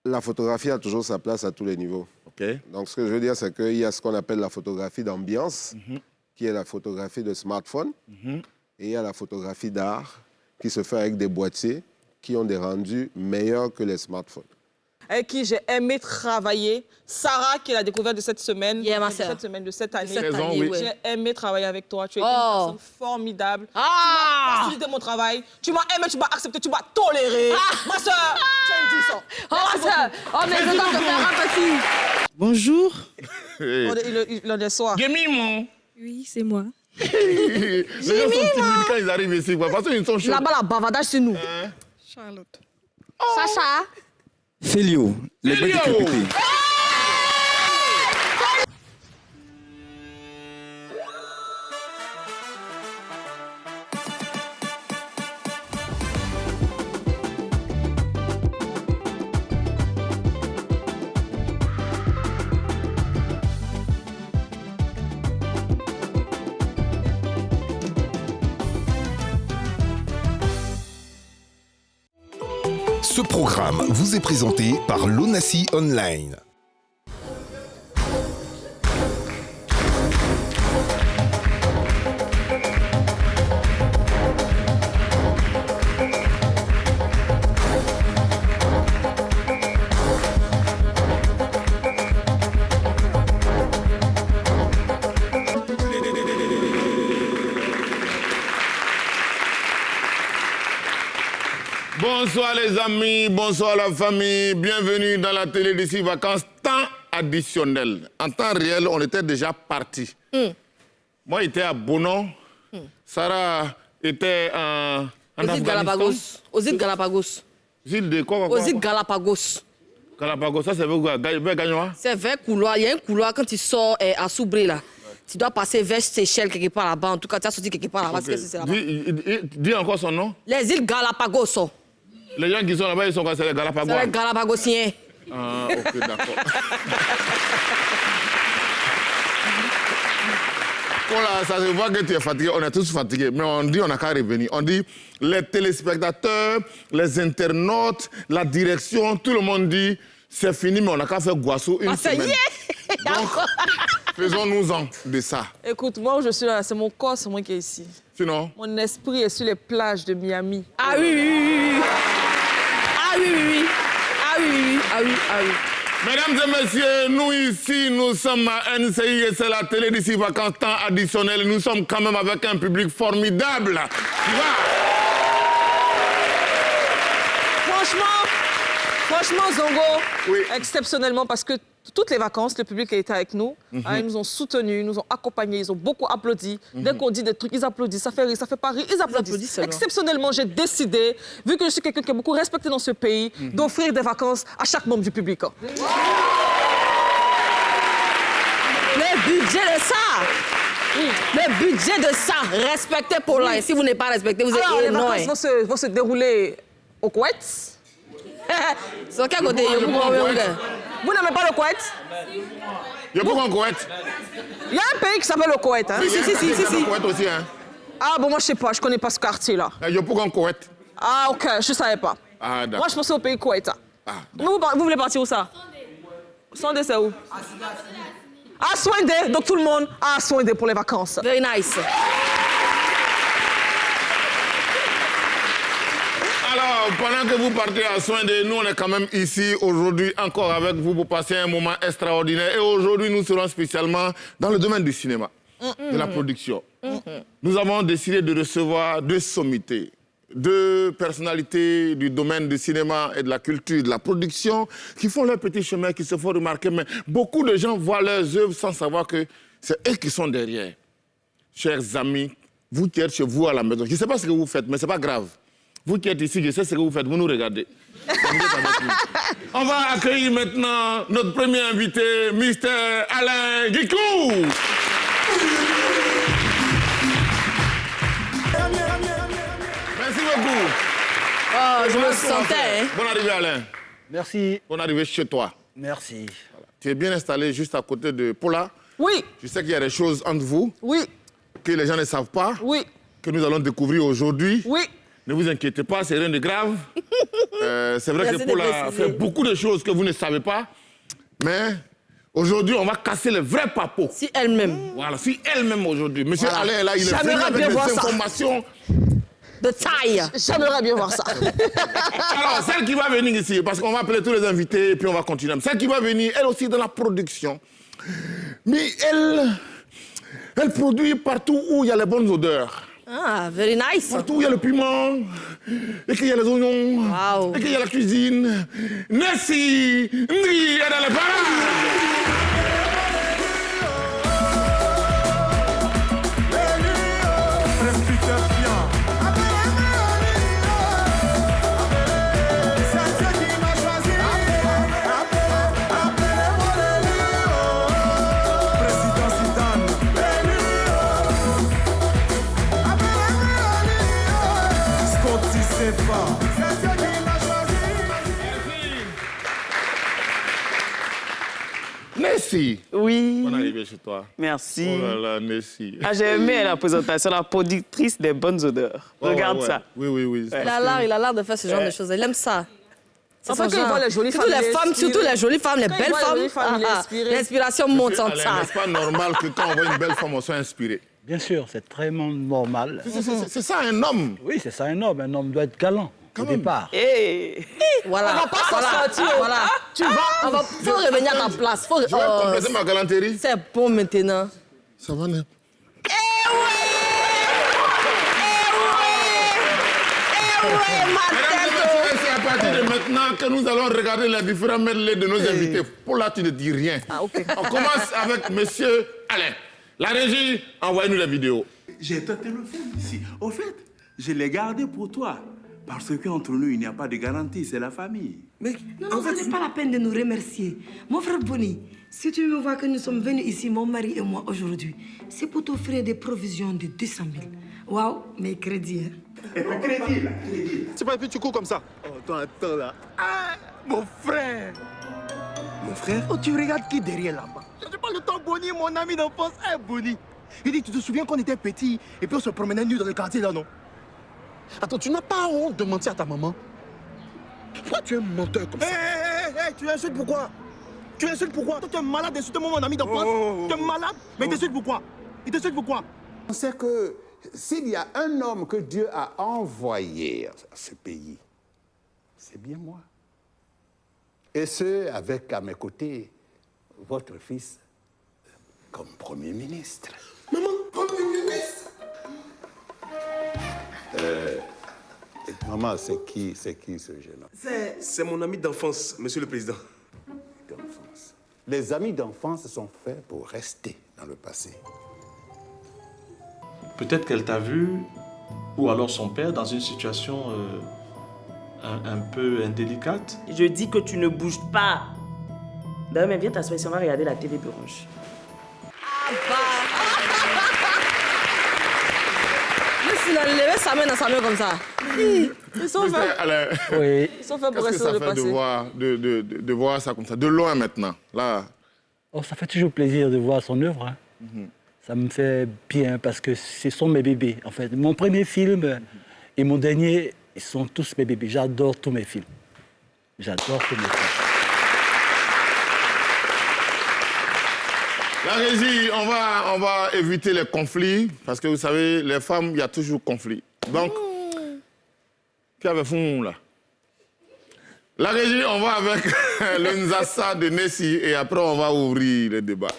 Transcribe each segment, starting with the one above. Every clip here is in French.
La photographie a toujours sa place à tous les niveaux. Okay. Donc, ce que je veux dire, c'est qu'il y a ce qu'on appelle la photographie d'ambiance, qui est la photographie de smartphone, et il y a la photographie d'art, qui se fait avec des boîtiers qui ont des rendus meilleurs que les smartphones. Avec qui j'ai aimé travailler. Sarah, qui est la découverte de cette semaine, de cette année. Oui. J'ai aimé travailler avec toi. Tu es une personne formidable. Tu m'as facilité mon travail. Tu m'as aimé, tu m'as accepté, tu m'as toléré. Ma soeur, tu es une puissante. Ma soeur, mais je dois te faire un petit. Bonjour. Il en est soir. Gémimon. Oui, c'est moi. Les gens sont timides quand ils arrivent ici, parce qu'ils sont chauds. Là-bas, la bavardage, c'est nous. Charlotte. Sacha. Célio, les petits députés. Ce programme vous est présenté par l'Onassi Online. Bonsoir les amis, bonsoir la famille, bienvenue dans la télé d'ici vacances, temps additionnel. En temps réel, on était déjà partis. Moi, j'étais à Bonon, Sarah était en Aux îles Galapagos. Aux îles Galapagos. Île de quoi? Aux îles Galapagos. Galapagos, ça c'est vers Gagnoa? C'est vers couloir. Il y a un couloir quand tu sors à Soubré, là. Tu dois passer vers Seychelles quelque part là-bas. En tout cas, tu as sorti quelque part là-bas. Okay. C'est là-bas. Dis encore son nom. Les îles Galapagos. Les gens qui sont là-bas, ils sont quoi? C'est les Galapagos? C'est les Galapagosiens. Ah, ok, d'accord. Voilà, ça se voit que tu es fatigué. On est tous fatigués. Mais on dit, on n'a qu'à revenir. On dit, les téléspectateurs, les internautes, la direction, tout le monde dit, c'est fini, mais on n'a qu'à faire Guasso une semaine. Donc, faisons-nous-en de ça. Écoute, moi où je suis là, c'est mon corps, c'est moi qui est ici. Sinon? Mon esprit est sur les plages de Miami. Ah oui, oui, oui, oui. Ah oui, oui, oui. Ah oui, oui, oui. Ah oui, ah oui. Mesdames et messieurs, nous ici, nous sommes à NCI et c'est la télé d'ici vacances temps additionnel. Nous sommes quand même avec un public formidable. Tu vois? Franchement, Zongo, Oui. exceptionnellement, parce que toutes les vacances, le public a été avec nous. Ils nous ont soutenus, ils nous ont accompagnés, ils ont beaucoup applaudi. Dès qu'on dit des trucs, ils applaudissent. Ça fait rire, ça fait pas rire, ils applaudissent. Exceptionnellement, j'ai décidé, vu que je suis quelqu'un qui est beaucoup respecté dans ce pays, d'offrir des vacances à chaque membre du public. Le budget de ça. Le budget de ça. Respectez pour là. Et si vous n'êtes pas respecté, vous êtes Alors, les ignorant. vacances vont se dérouler au Koweït. Sur quel côté? Vous n'aimez pas le Koweït? Il y a beaucoup en Koweït. Il y a un pays qui s'appelle le Koweït. Hein? Il y a un Koweït aussi, hein. Ah bon, moi je sais pas, je connais pas ce quartier-là. Il y a beaucoup en Koweït. Ah ok, je savais pas. Ah, d'accord. Moi je pensais au pays Koweït. Ah, vous voulez partir où ça? Sondé, c'est où? À Sondé, donc tout le monde à Sondé pour les vacances. Very nice. Alors, pendant que vous partez à soin de nous, on est quand même ici aujourd'hui encore avec vous pour passer un moment extraordinaire. Et aujourd'hui, nous serons spécialement dans le domaine du cinéma, de la production. Nous avons décidé de recevoir deux sommités, deux personnalités du domaine du cinéma et de la culture, de la production, qui font leur petit chemin, qui se font remarquer. Mais beaucoup de gens voient leurs œuvres sans savoir que c'est eux qui sont derrière. Chers amis, vous qui êtes chez vous à la maison, je ne sais pas ce que vous faites, mais ce n'est pas grave. Vous qui êtes ici, je sais ce que vous faites, vous nous regardez. On va accueillir maintenant notre premier invité, Mr. Alain Guicou. Merci beaucoup. Oh, je me sentais, hein. Bonne arrivée, Alain. Merci. Bonne arrivée chez toi. Merci. Voilà. Tu es bien installé juste à côté de Paula. Oui. Je sais qu'il y a des choses entre vous Oui. que les gens ne savent pas, Oui. que nous allons découvrir aujourd'hui. Oui. Ne vous inquiétez pas, c'est rien de grave. C'est vrai que Paul a fait beaucoup de choses que vous ne savez pas. Mais aujourd'hui, on va casser les vrais papeaux. Si elle-même. Voilà, si elle-même aujourd'hui. Monsieur Alain, là, il est venu avec bien des voir informations. De taille. J'aimerais bien voir ça. Alors, celle qui va venir ici, parce qu'on va appeler tous les invités et puis on va continuer. Celle qui va venir, elle aussi dans la production. Mais elle produit partout où il y a les bonnes odeurs. Ah, very nice. Partout où il y a le piment, et qu'il y a les oignons, Wow. et qu'il y a la cuisine. Nessie Ndri est dans les parages. Nessie. Oui. Bonne arrivée chez toi. Merci. Oh là là, Nessie. Ah, j'ai aimé la présentation, la productrice des bonnes odeurs. Regarde ça. Oui. Il a l'art de faire ce genre de choses. Il aime ça. Enfin, quand il voit les jolies femmes, surtout les jolies femmes, les belles femmes. L'inspiration monte en ça. N'est-ce pas normal que quand on voit une belle femme, on soit inspiré? Bien sûr, c'est très normal. C'est ça un homme. Oui, c'est ça un homme. Un homme doit être galant au départ. Voilà. On va pas s'en sortir. Voilà. Tu vas. Faut revenir à ta place. Je vais compléter ma galanterie. C'est bon maintenant. Ça va, né? C'est à partir de maintenant que nous allons regarder les différents medley de nos invités. Pour là, tu ne dis rien. Ah, ok. On commence avec monsieur Alain. La régie, envoie-nous la vidéo. J'ai ton téléphone ici. Au fait, je l'ai gardé pour toi. Parce qu'entre nous, il n'y a pas de garantie, c'est la famille. Mais non, ce n'est pas la peine de nous remercier. Mon frère Bonnie, si tu me vois que nous sommes venus ici, mon mari et moi, aujourd'hui, c'est pour t'offrir des provisions de 200 000. Waouh, mais crédit, hein. Crédit, là, crédit. C'est pas et puis tu cours comme ça. Oh, toi, attends, là. Ah, mon frère. Mon frère? Oh, tu regardes qui derrière là-bas? Je te parle de ton Bonnie, mon ami d'enfance. Hey, Bonnie. Il dit, tu te souviens qu'on était petits et puis on se promenait nus dans le quartier là, non? Attends, tu n'as pas honte de mentir à ta maman? Pourquoi tu es un menteur comme ça? Hé, tu insultes pourquoi? Tu insultes pourquoi? Toi, tu es malade d'insulter mon ami d'enfance. Tu es malade? Mais il t'insulte pourquoi? Il t'insulte pourquoi? On sait que s'il y a un homme que Dieu a envoyé à ce pays, c'est bien moi. Et ce, avec à mes côtés, votre fils comme Premier ministre. Maman, Premier ministre? Maman, c'est qui ce jeune homme? C'est mon ami d'enfance, monsieur le président. D'enfance. Les amis d'enfance sont faits pour rester dans le passé. Peut-être qu'elle t'a vu, ou alors son père, dans une situation un peu indélicate. Je dis que tu ne bouges pas. D'ailleurs, mais viens t'asseoir ici, on va regarder la télé blanche. Il a levé sa main dans sa main comme ça. Ils sont faits. Alain, Oui. Ils sont faits pour qu'est-ce que rester ça le fait passé. de voir ça comme ça, de loin maintenant, là? Oh, ça fait toujours plaisir de voir son œuvre. Hein. Ça me fait bien parce que ce sont mes bébés. En fait, mon premier film et mon dernier, ils sont tous mes bébés. J'adore tous mes films. J'adore tous mes films. La régie, on va éviter les conflits, parce que vous savez, les femmes, il y a toujours conflit. Donc, qui avait fond là? La régie, on va avec le Nzassa de Nessie et après on va ouvrir le débat.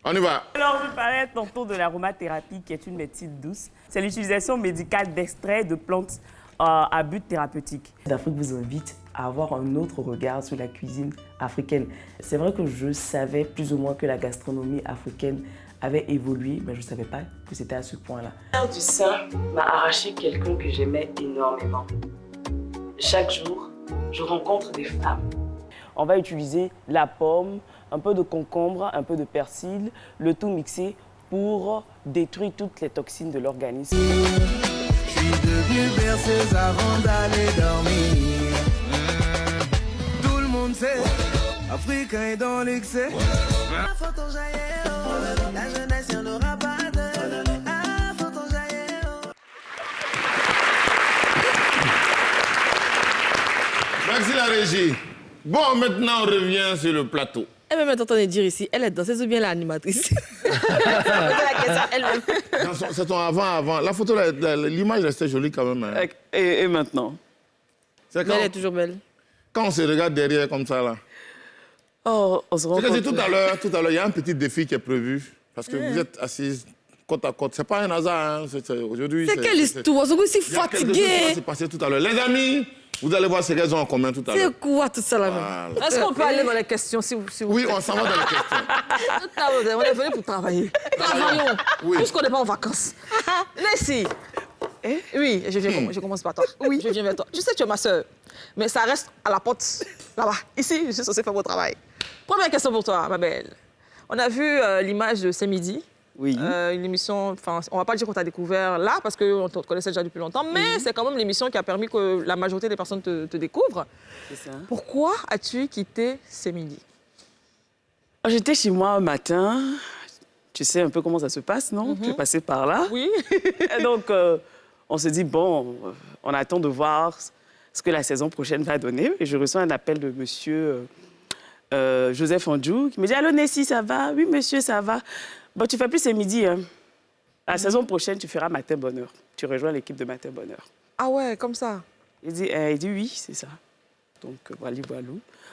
On y va. Alors, je parlais tantôt de l'aromathérapie, qui est une médecine douce. C'est l'utilisation médicale d'extraits de plantes à but thérapeutique. L'Afrique vous invite à avoir un autre regard sur la cuisine africaine. C'est vrai que je savais plus ou moins que la gastronomie africaine avait évolué, mais je ne savais pas que c'était à ce point-là. L'art du sein m'a arraché quelqu'un que j'aimais énormément. Chaque jour, je rencontre des femmes. On va utiliser la pomme, un peu de concombre, un peu de persil, le tout mixé pour détruire toutes les toxines de l'organisme. Je suis devenu berceuse avant d'aller dormir. Tout le monde sait, Africain est dans l'excès. La photo jaillit, la jeunesse y'en aura pas de. La photo jaillit. la régie. Bon, maintenant, on revient sur le plateau. Elle m'a maintenant entendu dire ici, elle est danseuse ou bien l'animatrice? C'est ton avant. La photo, l'image restait jolie quand même. Hein. Et maintenant? Mais elle est toujours belle. Quand on se regarde derrière comme ça, là. Oh, on se rend compte. Tout à l'heure, il y a un petit défi qui est prévu. Parce que vous êtes assises côte à côte. C'est pas un hasard. Hein. Aujourd'hui. C'est quelle histoire? Je suis fatiguée. C'est passé tout à l'heure. Les amis, vous allez voir ce qu'elles ont en commun tout à l'heure. C'est quoi tout ça là? Est-ce qu'on peut aller dans les questions si vous... Oui, on s'en va dans les questions. On est venu pour travailler. Travaillons. Oui. Puisqu'on n'est pas en vacances. Laissez. Oui, je commence par toi. Oui. Je viens vers toi. Je sais que tu es ma soeur, mais ça reste à la porte, là-bas. Ici, je suis censée faire mon travail. Première question pour toi, ma belle. On a vu l'image de C'est Midi. Oui. Une émission, enfin, on va pas dire qu'on t'a découvert là, parce qu'on te connaissait déjà depuis longtemps, mais c'est quand même l'émission qui a permis que la majorité des personnes te découvrent. C'est ça. Pourquoi as-tu quitté C'est Midi? J'étais chez moi un matin. Tu sais un peu comment ça se passe, non? Tu es passé par là. Oui. Et donc, on se dit, bon, on attend de voir ce que la saison prochaine va donner. Et je reçois un appel de monsieur Joseph Andjou qui me dit, allô, Nessie, ça va? Oui, monsieur, ça va. Bon, tu fais plus C'est Midi, hein. La saison prochaine, tu feras Matin Bonheur. Tu rejoins l'équipe de Matin Bonheur. Ah ouais, comme ça? Il dit oui, c'est ça. Donc, voilà.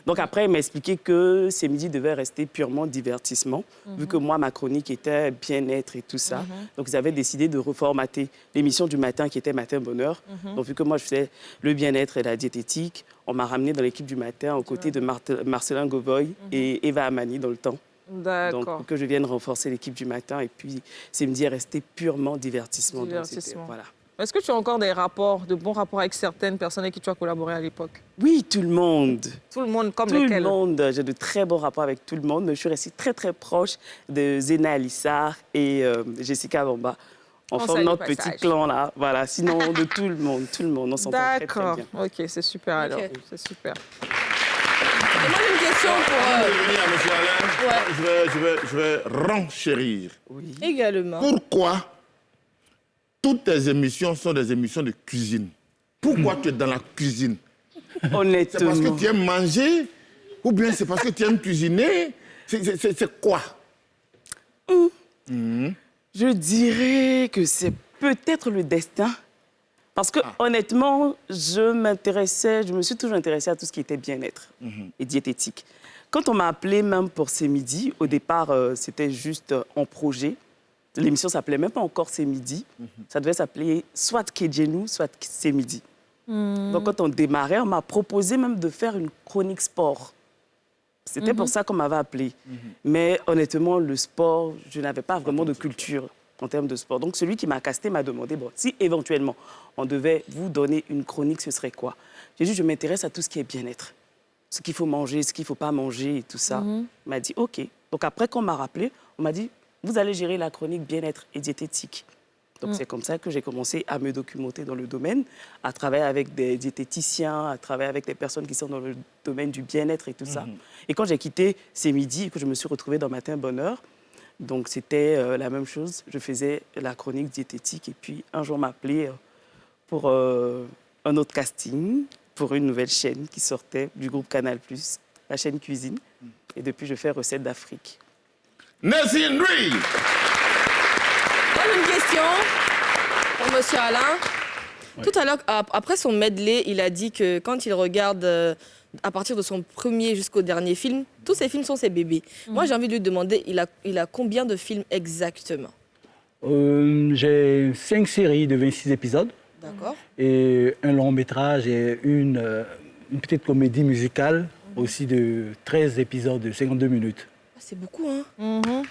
Donc, après, il m'a expliqué que C'est Midi devait rester purement divertissement, vu que moi, ma chronique était bien-être et tout ça. Donc, ils avaient décidé de reformater l'émission du matin qui était Matin Bonheur. Donc, vu que moi, je faisais le bien-être et la diététique, on m'a ramené dans l'équipe du matin aux côtés de Marcelin Govoy et Eva Amani dans le temps. D'accord. Donc, pour que je vienne renforcer l'équipe du matin. Et puis, C'est Midi est resté purement divertissement. Divertissement. Donc, voilà. Est-ce que tu as encore de bons rapports avec certaines personnes avec qui tu as collaboré à l'époque? Oui, tout le monde. Tout le monde, comme lesquels? lesquels? Tout le monde. J'ai de très bons rapports avec tout le monde. Je suis restée très, très proche de Zéna Alissar et Jessica Bamba. On forme notre petit clan, là. Voilà. Sinon, de tout le monde. On s'entend très, très bien. D'accord. OK, c'est super alors. C'est super. Et moi, j'ai une question pour... Je vais venir à M. Alain. Je vais renchérir. Oui. Également. Pourquoi toutes tes émissions sont des émissions de cuisine? Pourquoi tu es dans la cuisine? Honnêtement. C'est parce que tu aimes manger? Ou bien c'est parce que tu aimes cuisiner? C'est quoi? Je dirais que c'est peut-être le destin. Parce que, honnêtement, je me suis toujours intéressée à tout ce qui était bien-être et diététique. Quand on m'a appelée même pour C'est Midi, au départ, c'était juste en projet. L'émission s'appelait même pas encore C'est Midi. Ça devait s'appeler soit Kedjenou, soit C'est Midi. Donc, quand on démarrait, on m'a proposé même de faire une chronique sport. C'était pour ça qu'on m'avait appelée. Mais honnêtement, le sport, je n'avais pas vraiment de culture en termes de sport. Donc, celui qui m'a casté m'a demandé, bon, si éventuellement on devait vous donner une chronique, ce serait quoi? J'ai dit, je m'intéresse à tout ce qui est bien-être. Ce qu'il faut manger, ce qu'il ne faut pas manger et tout ça. Il m'a dit, OK. Donc, après qu'on m'a rappelé, on m'a dit, vous allez gérer la chronique bien-être et diététique. Donc, c'est comme ça que j'ai commencé à me documenter dans le domaine, à travailler avec des diététiciens, à travailler avec des personnes qui sont dans le domaine du bien-être et tout ça. Et quand j'ai quitté C'est Midi et que je me suis retrouvée dans Matin Bonheur, donc c'était la même chose. Je faisais la chronique diététique et puis un jour on m'a appelé pour un autre casting, pour une nouvelle chaîne qui sortait du groupe Canal+, la chaîne Cuisine. Et depuis, je fais Recettes d'Afrique. Nessie Ndri. Une question pour M. Alain. Tout à l'heure, après son medley, il a dit que quand il regarde à partir de son premier jusqu'au dernier film, tous ses films sont ses bébés. Moi, j'ai envie de lui demander, il a combien de films exactement? J'ai 5 séries de 26 épisodes. D'accord. Et un long métrage et une petite comédie musicale aussi de 13 épisodes de 52 minutes. C'est beaucoup, hein? D'accord.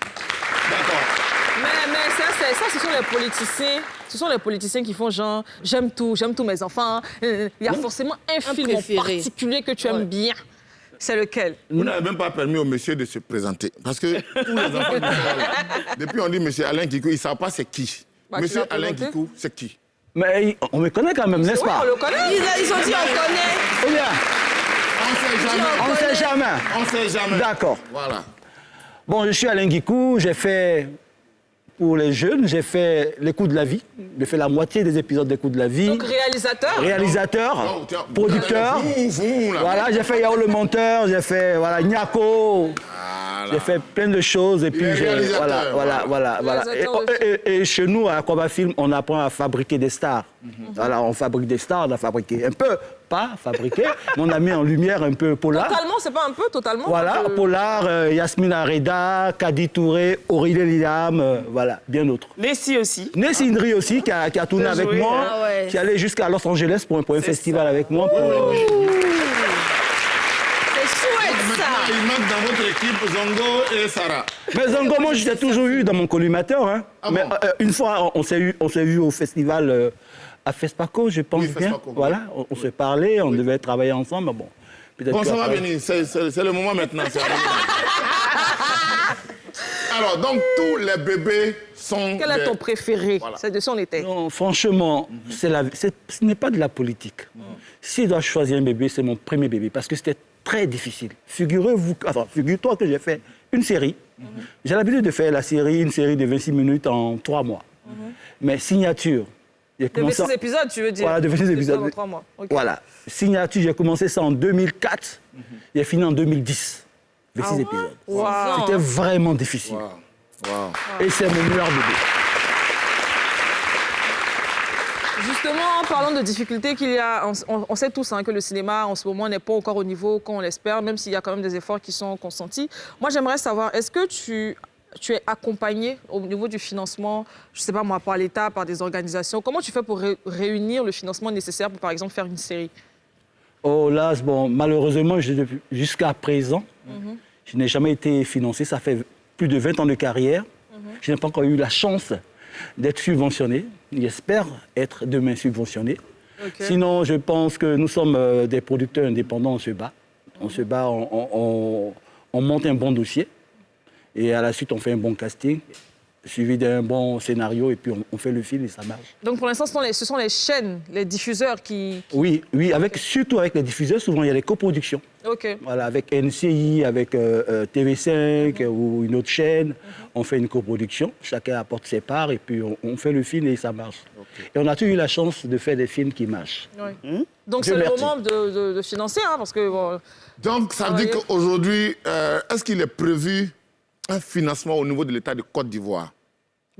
Mais ça, ce sont les politiciens. Ce sont les politiciens qui font genre, j'aime tous mes enfants. Il y a forcément un film en particulier que tu aimes bien. C'est lequel? Vous n'avez même pas permis au monsieur de se présenter. Parce que tous les enfants qui sont là, depuis on dit monsieur Alain Guicou, ils ne savent pas c'est qui. Monsieur Alain Guicou, c'est qui? Mais on me connaît quand même, n'est-ce pas? On le connaît. Ils ont dit on connaît. Eh bien, on sait jamais. On sait jamais. D'accord. Voilà. Bon, je suis Alain Guicou, j'ai fait pour les jeunes, j'ai fait Les Coups de la vie. J'ai fait la moitié des épisodes des Coups de la vie. Donc réalisateur. Réalisateur, producteur. Voilà, j'ai fait Yao le monteur, j'ai fait Nyako. J'ai fait plein de choses et puis voilà. Et chez nous, à Aquaba Film, on apprend à fabriquer des stars. Voilà, on fabrique des stars, on a fabriqué un peu, pas fabriqué, mais on a mis en lumière un peu Polar. Totalement, c'est pas un peu, totalement. Voilà, Polar, Yasmine Areda, Kadi Touré, Aurélie Liam, voilà, bien d'autres. Nessie aussi. Nessie Indri aussi, qui a tourné avec moi, qui allait jusqu'à Los Angeles pour un festival avec moi. Il manque dans votre équipe Zongo et Sarah. Mais Zongo, moi, je t'ai toujours eu dans mon collimateur. Hein. Mais une fois, on s'est vu au festival à Fespaco, je pense bien. Fespaco, voilà, on s'est parlé, on devait travailler ensemble. Mais bon, ça va venir, c'est le moment maintenant. Alors, donc, tous les bébés sont... Quel est ton préféré? C'est de ça on était. Non, franchement, ce n'est pas de la politique. Si je dois choisir un bébé, c'est mon premier bébé, parce que c'était très difficile. Figure-toi que j'ai fait une série. J'ai l'habitude de faire une série de 26 minutes en 3 mois. Mais Signature... De 26 épisodes, tu veux dire? Voilà, de 26 épisodes. En 3 mois. Okay. Voilà. Signature, j'ai commencé ça en 2004. J'ai fini en 2010. 26 épisodes. Wow. C'était vraiment difficile. Et c'est mon meilleur bébé. Justement, en parlant de difficultés qu'il y a, on sait tous que le cinéma, en ce moment, n'est pas encore au niveau qu'on l'espère, même s'il y a quand même des efforts qui sont consentis. Moi, j'aimerais savoir, est-ce que tu es accompagné au niveau du financement, je ne sais pas moi, par l'État, par des organisations? Comment tu fais pour réunir le financement nécessaire pour, par exemple, faire une série? Oh là, bon, malheureusement, jusqu'à présent, je n'ai jamais été financé. Ça fait plus de 20 ans de carrière. Je n'ai pas encore eu la chance d'être subventionné. J'espère être demain subventionné. Okay. Sinon, je pense que nous sommes des producteurs indépendants, on se bat. On se bat, on monte un bon dossier. Et à la suite, on fait un bon casting, suivi d'un bon scénario, et puis on fait le film et ça marche. Donc pour l'instant, ce sont les chaînes, les diffuseurs qui... Oui, surtout avec les diffuseurs, souvent il y a des coproductions. OK. Voilà, avec NCI, avec TV5 ou une autre chaîne, on fait une coproduction, chacun apporte ses parts, et puis on fait le film et ça marche. Okay. Et on a toujours eu la chance de faire des films qui marchent. Oui. Donc c'est le moment de financer, parce que... Bon, donc ça veut dire qu'aujourd'hui, est-ce qu'il est prévu un financement au niveau de l'État de Côte d'Ivoire,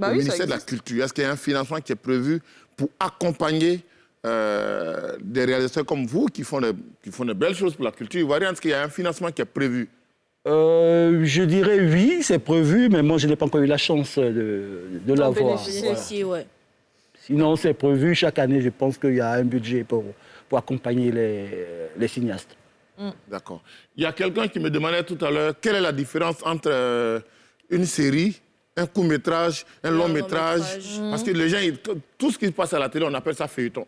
au ministère de la Culture? Est-ce qu'il y a un financement qui est prévu pour accompagner des réalisateurs comme vous qui font de belles choses pour la culture ivoirienne? Est-ce qu'il y a un financement qui est prévu? Je dirais oui, c'est prévu, mais moi je n'ai pas encore eu la chance de l'avoir. Voilà. Sinon c'est prévu, chaque année je pense qu'il y a un budget pour accompagner les cinéastes. D'accord. Il y a quelqu'un qui me demandait tout à l'heure quelle est la différence entre une série, un court-métrage, un long-métrage. Parce que les gens, tout ce qui se passe à la télé, on appelle ça feuilleton.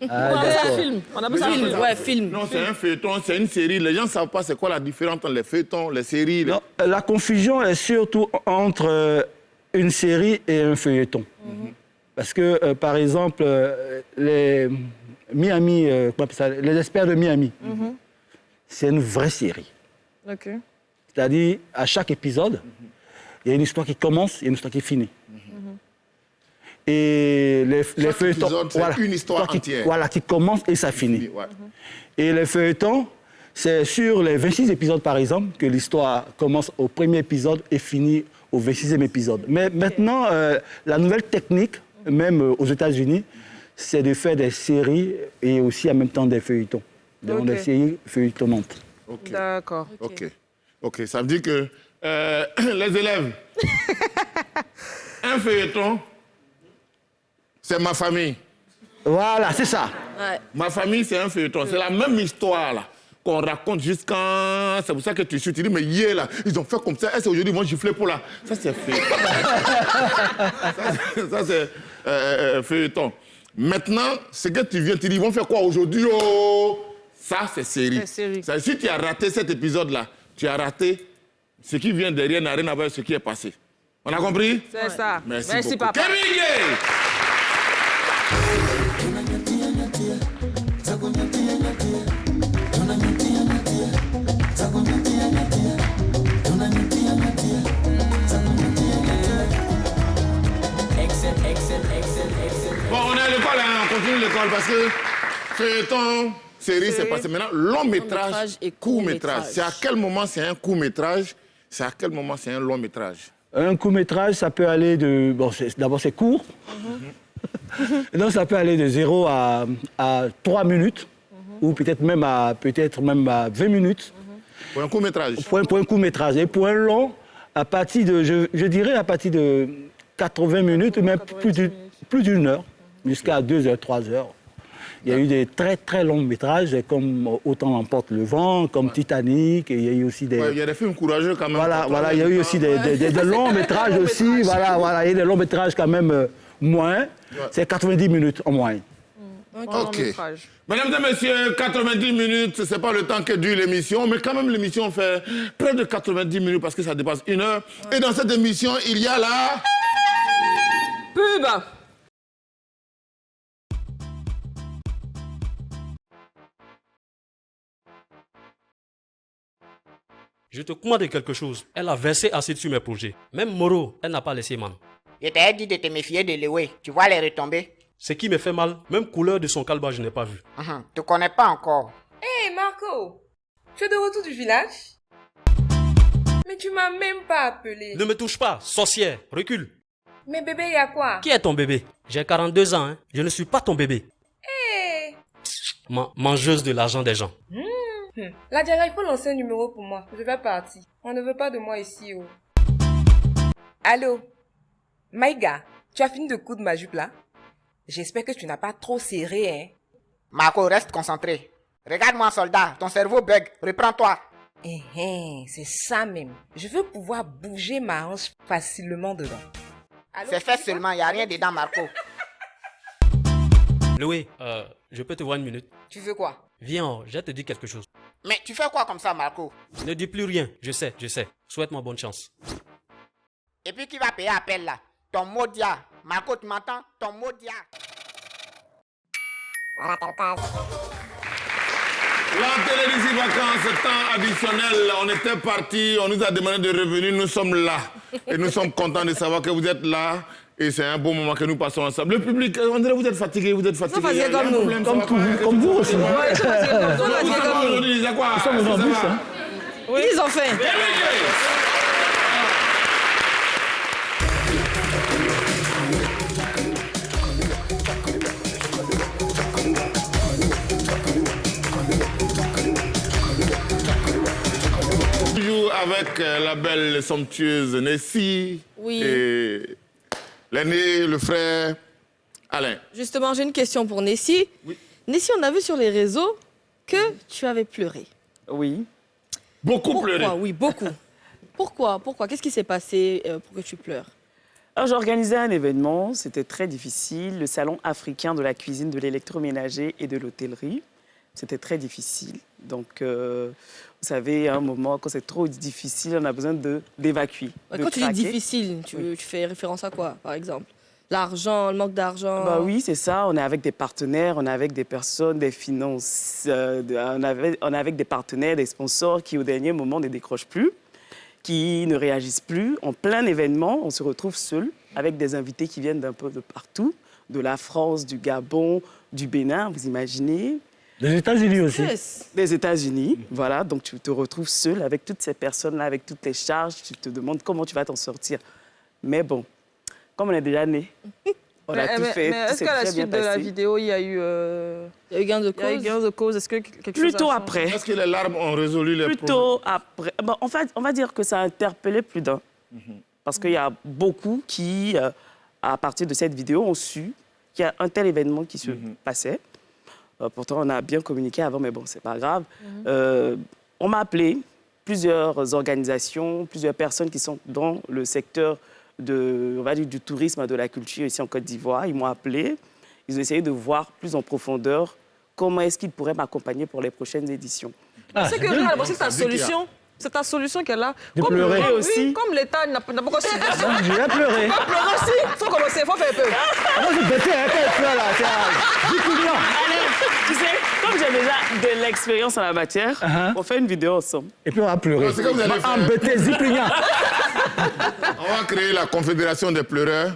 On appelle ça film. On appelle ça film. Ouais, film. Non, c'est un feuilleton, c'est une série. Les gens ne savent pas c'est quoi la différence entre les feuilletons, les séries. Non, la confusion est surtout entre une série et un feuilleton. Parce que, par exemple, les experts de Miami, c'est une vraie série. Okay. C'est-à-dire, à chaque épisode, il y a une histoire qui commence et une histoire qui finit. Et les feuilletons, c'est une histoire entière. Qui commence et ça finit. Et les feuilletons, c'est sur les 26 épisodes, par exemple, que l'histoire commence au premier épisode et finit au 26e épisode. Mais maintenant, la nouvelle technique, même aux États-Unis, c'est de faire des séries et aussi en même temps des feuilletons. Donc des séries feuilletonnantes. D'accord. Ok, ça veut dire que les élèves, un feuilleton, c'est ma famille. Voilà, c'est ça. Ouais. Ma famille, c'est un feuilleton. C'est la même histoire là qu'on raconte jusqu'à... C'est pour ça que tu dis, mais hier là, ils ont fait comme ça. Est-ce qu'aujourd'hui, ils vont gifler pour là? Ça, c'est feuilleton. ça, c'est feuilleton. Maintenant, ce que tu viens, tu dis, ils vont faire quoi aujourd'hui? Ça, c'est série. Si tu as raté cet épisode-là, tu as raté ce qui vient derrière, n'a rien à voir avec ce qui est passé. On a compris? C'est ça. Merci beaucoup. Papa. mal parce que feuilleton, série, c'est passé. Maintenant, long métrage et court métrage. C'est à quel moment c'est un court métrage? C'est à quel moment c'est un long métrage? Un court métrage, ça peut aller de... Bon, d'abord, c'est court. Donc, ça peut aller de 0 à 3 minutes, ou peut-être même à 20 minutes. Pour un court métrage? Pour un court métrage. Et pour un long, à partir de, je dirais à partir de 80 minutes, ou même plus d'une heure, jusqu'à 2 heures, 3 heures. Il y a eu des très très longs métrages, comme Autant l'emporte le vent, comme Titanic, et il y a eu aussi des... Ouais, il y a des films courageux quand même. Voilà, il y a eu aussi des longs métrages aussi, voilà, il y a des longs métrages quand même moins, c'est 90 minutes en moyenne. Ok. Mesdames et messieurs, 90 minutes, c'est pas le temps que dure l'émission, mais quand même l'émission fait près de 90 minutes parce que ça dépasse 1 heure. Et dans cette émission, il y a la... Pub. Je te commande quelque chose. Elle a versé assez sur mes projets. Même Moro, elle n'a pas laissé man. Je t'ai dit de te méfier de Léwé. Tu vois les retombées. Ce qui me fait mal, même couleur de son calba, je n'ai pas vu. Tu connais pas encore. Hé Marco, tu es de retour du village? Mais tu m'as même pas appelé. Ne me touche pas, sorcière, recule. Mais bébé, y a quoi? Qui est ton bébé? J'ai 42 ans, hein. Je ne suis pas ton bébé. Hé Mangeuse de l'argent des gens. La Diana, il faut lancer un numéro pour moi. Je vais partir. On ne veut pas de moi ici. Oh. Allô? Maïga, tu as fini de coudre ma jupe là? J'espère que tu n'as pas trop serré, hein? Marco, reste concentré. Regarde-moi, soldat. Ton cerveau bug. Reprends-toi. C'est ça même. Je veux pouvoir bouger ma hanche facilement dedans. C'est fait seulement. Il n'y a rien dedans, Marco. Louis, je peux te voir 1 minute? Tu veux quoi? Viens, je te dis quelque chose. Mais tu fais quoi comme ça, Marco? Ne dis plus rien. Je sais. Souhaite-moi bonne chance. Et puis qui va payer appel là? Ton Modia. Marco, tu m'entends? Ton Modia. L'antenne d'ici vacances, temps additionnel. On était partis, on nous a demandé de revenir. Nous sommes là. Et nous sommes contents de savoir que vous êtes là. Et c'est un bon moment que nous passons ensemble. Le public, on dirait que vous êtes fatigués, vous êtes fatigués. Vous êtes fatigués comme nous. Comme vous aussi. Ils sommes en bus. Oui, ils ont fait. Toujours avec la belle somptueuse Nessie. Oui. Et l'aîné, le frère Alain. Justement, j'ai une question pour Nessie. Oui. Nessie, on a vu sur les réseaux que tu avais pleuré. Oui. Beaucoup pleuré. Oui, beaucoup. Pourquoi? Qu'est-ce qui s'est passé pour que tu pleures? Alors, j'ai organisé un événement, c'était très difficile, le salon africain de la cuisine, de l'électroménager et de l'hôtellerie. C'était très difficile. Donc, vous savez, à un moment, quand c'est trop difficile, on a besoin d'évacuer. Quand tu dis difficile, tu fais référence à quoi, par exemple? L'argent, le manque d'argent? Bah oui, c'est ça. On est avec des partenaires, on est avec des personnes, des finances, on est avec des partenaires, des sponsors qui, au dernier moment, ne décrochent plus, qui ne réagissent plus. En plein événement, on se retrouve seul avec des invités qui viennent d'un peu de partout, de la France, du Gabon, du Bénin, vous imaginez. Des États-Unis aussi. Des États-Unis, voilà. Donc, tu te retrouves seul avec toutes ces personnes-là, avec toutes les charges. Tu te demandes comment tu vas t'en sortir. Mais bon, comme on est déjà né, on a tout fait. Mais est-ce qu'à la suite de la vidéo, il y a eu gain de cause? Il y a eu gain de cause. Est-ce que quelque chose Plutôt après. Est-ce que les larmes ont résolu les problèmes? Plutôt après. Bon, en fait, on va dire que ça a interpellé plus d'un. Parce qu'il y a beaucoup qui, à partir de cette vidéo, ont su qu'il y a un tel événement qui se passait. Pourtant, on a bien communiqué avant, mais bon, c'est pas grave. On m'a appelé, plusieurs organisations, plusieurs personnes qui sont dans le secteur on va dire, du tourisme, de la culture ici en Côte d'Ivoire. Ils m'ont appelé, ils ont essayé de voir plus en profondeur comment est-ce qu'ils pourraient m'accompagner pour les prochaines éditions. C'est que là, c'est ta solution. C'est ta solution qu'elle a. De pleurer aussi. Comme l'État n'a pas encore subvention. J'ai pleuré. Il faut pleurer aussi. Il faut commencer, il faut faire peur. Moi, j'ai bêté un peu pleure là. C'est 10 millions. Tu sais, comme j'ai déjà de l'expérience en la matière, on fait une vidéo ensemble. Et puis on va pleurer. C'est comme vous allez faire. Embêté, ziplignant. On va créer la confédération des pleureurs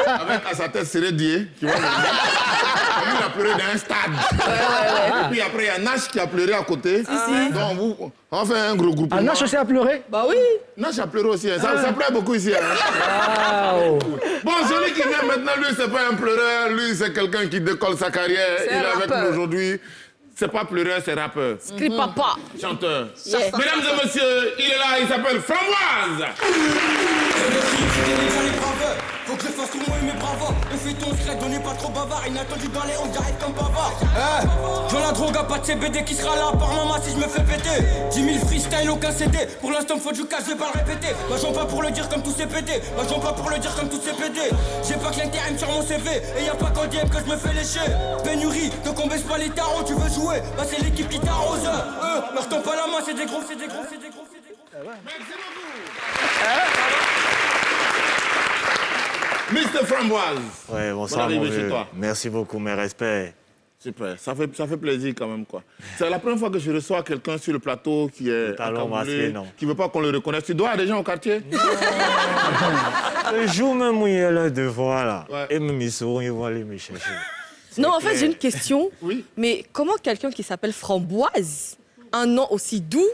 avec à sa tête Sérédier qui va venir. La pleuré dans un stade. Et puis après, il y a Nash qui a pleuré à côté. Donc, on fait un gros groupe. Nash aussi a pleuré? Bah oui. Nash a pleuré aussi. Ça pleure beaucoup ici. Bon, celui qui vient maintenant, lui, c'est pas un pleureur. Lui, c'est quelqu'un qui décolle sa carrière. Il est avec nous aujourd'hui. C'est pas pleureur, c'est rappeur. Crie papa. Chanteur. Mesdames et messieurs, il est là, il s'appelle Framboise. Faut que je fasse tout moi et mes bravos. On fait ton secret, on n'est pas trop bavard. Inattendu dans les on j'arrive comme bavard. Je la drogue à pas de CBD qui sera là par maman si je me fais péter. 10 000 freestyle, aucun CD. Pour l'instant, faut du cash, je vais pas le répéter. Moi, j'en pas pour le dire comme tous ces PD. Moi, j'en pas pour le dire comme tous ces PD. J'ai pas que l'intérim sur mon CV. Et y'a pas qu'en DM que je me fais lécher. Pénurie, donc on baisse pas les tarots. Tu veux jouer? Bah, c'est l'équipe qui t'arrose. Me retends pas la main, c'est des gros, c'est des gros, c'est des gros, c'est des gros. Merci beaucoup. Mr. Framboise. Ouais, bonsoir, mon vieux. Merci beaucoup, mes respects. Super, ça fait plaisir quand même, quoi. C'est la première fois que je reçois quelqu'un sur le plateau qui est masqué, qui veut pas qu'on le reconnaisse. Tu dois à des gens au quartier? Le jour même où il est là devant, là, et même ils sauront, ils vont aller me chercher. Non, en fait, j'ai une question. Oui. Mais comment quelqu'un qui s'appelle Framboise, un nom aussi doux,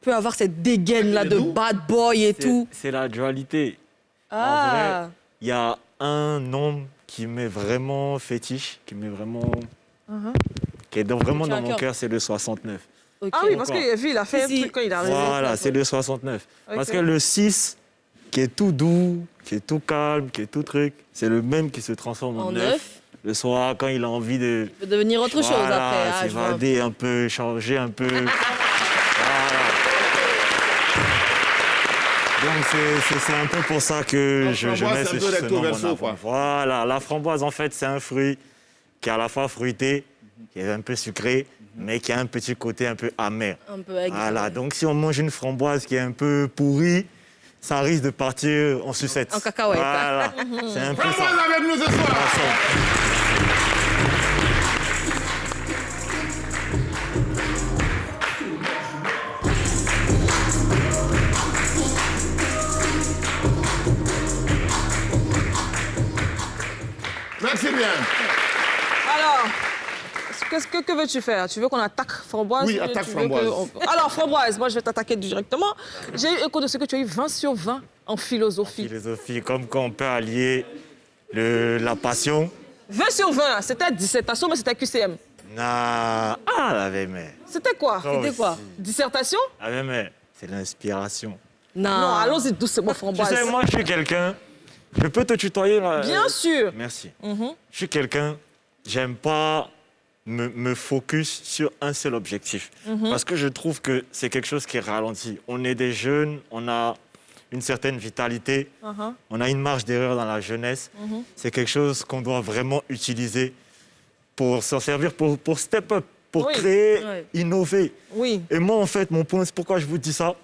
peut avoir cette dégaine-là de bad boy et tout? C'est la dualité. En vrai, il y a un nom qui m'est vraiment fétiche, qui m'est vraiment... qui est vraiment dans mon cœur, c'est le 69. Okay. Ah oui, parce qu'il a vu, il a fait un truc quand il a arrivé. Voilà, c'est le 69. Okay. Parce que le 6, qui est tout doux, qui est tout calme, qui est tout truc, c'est le même qui se transforme en 9. Le soir, quand il a envie de... Il peut devenir autre chose après. S'évader un peu, changer un peu. Donc c'est un peu pour ça que je mets ce nom en avant. Voilà, la framboise, en fait, c'est un fruit qui est à la fois fruité, qui est un peu sucré, mais qui a un petit côté un peu amer. Un peu aigre. Voilà, donc si on mange une framboise qui est un peu pourrie, ça risque de partir en sucette. En cacahuète. Voilà, c'est un peu ça. Framboise avec nous ce soir. Merci bien. Alors, que veux-tu faire? Tu veux qu'on attaque Framboise? Oui, attaque Framboise. Alors, Framboise, moi, je vais t'attaquer directement. J'ai eu écho de ce que tu as eu 20 sur 20 en philosophie. Philosophie, comme quand on peut allier la passion. 20 sur 20, c'était dissertation, mais c'était QCM. La VME. C'était quoi? C'était quoi? Dissertation? La VME, c'est l'inspiration. Non, allons-y doucement, Framboise. Tu sais, moi, je suis quelqu'un... Je peux te tutoyer là? Bien sûr. Merci. Je suis quelqu'un, j'aime pas me focus sur un seul objectif. Parce que je trouve que c'est quelque chose qui ralentit. On est des jeunes, on a une certaine vitalité, on a une marge d'erreur dans la jeunesse. C'est quelque chose qu'on doit vraiment utiliser pour s'en servir, pour step up, pour créer, innover. Oui. Et moi, en fait, mon point, c'est pourquoi je vous dis ça.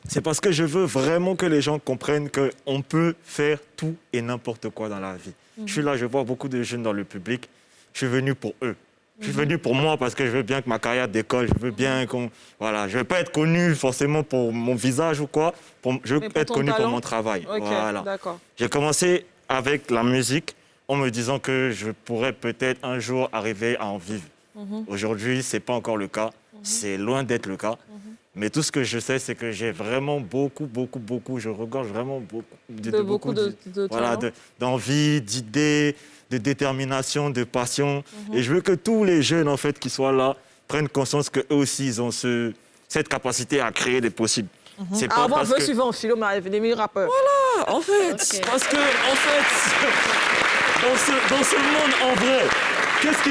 C'est parce que je veux vraiment que les gens comprennent qu'on peut faire tout et n'importe quoi dans la vie. Je suis là, je vois beaucoup de jeunes dans le public. Je suis venu pour eux. Je suis venu pour moi parce que je veux bien que ma carrière décolle. Je veux bien qu'on... Voilà, je ne veux pas être connu forcément pour mon visage ou quoi. Je veux être connu pour mon travail. Okay, voilà. D'accord. J'ai commencé avec la musique en me disant que je pourrais peut-être un jour arriver à en vivre. Aujourd'hui, ce n'est pas encore le cas. C'est loin d'être le cas. Mais tout ce que je sais, c'est que j'ai vraiment beaucoup, je regorge vraiment beaucoup d'envie, d'idées, de détermination, de passion. Et je veux que tous les jeunes, en fait, qui soient là, prennent conscience qu'eux aussi, ils ont cette capacité à créer des possibles. C'est pas parce que... suivant en philo, mais des meilleurs rappeurs. Voilà, en fait. Parce que, en fait, dans ce monde, en vrai, qu'est-ce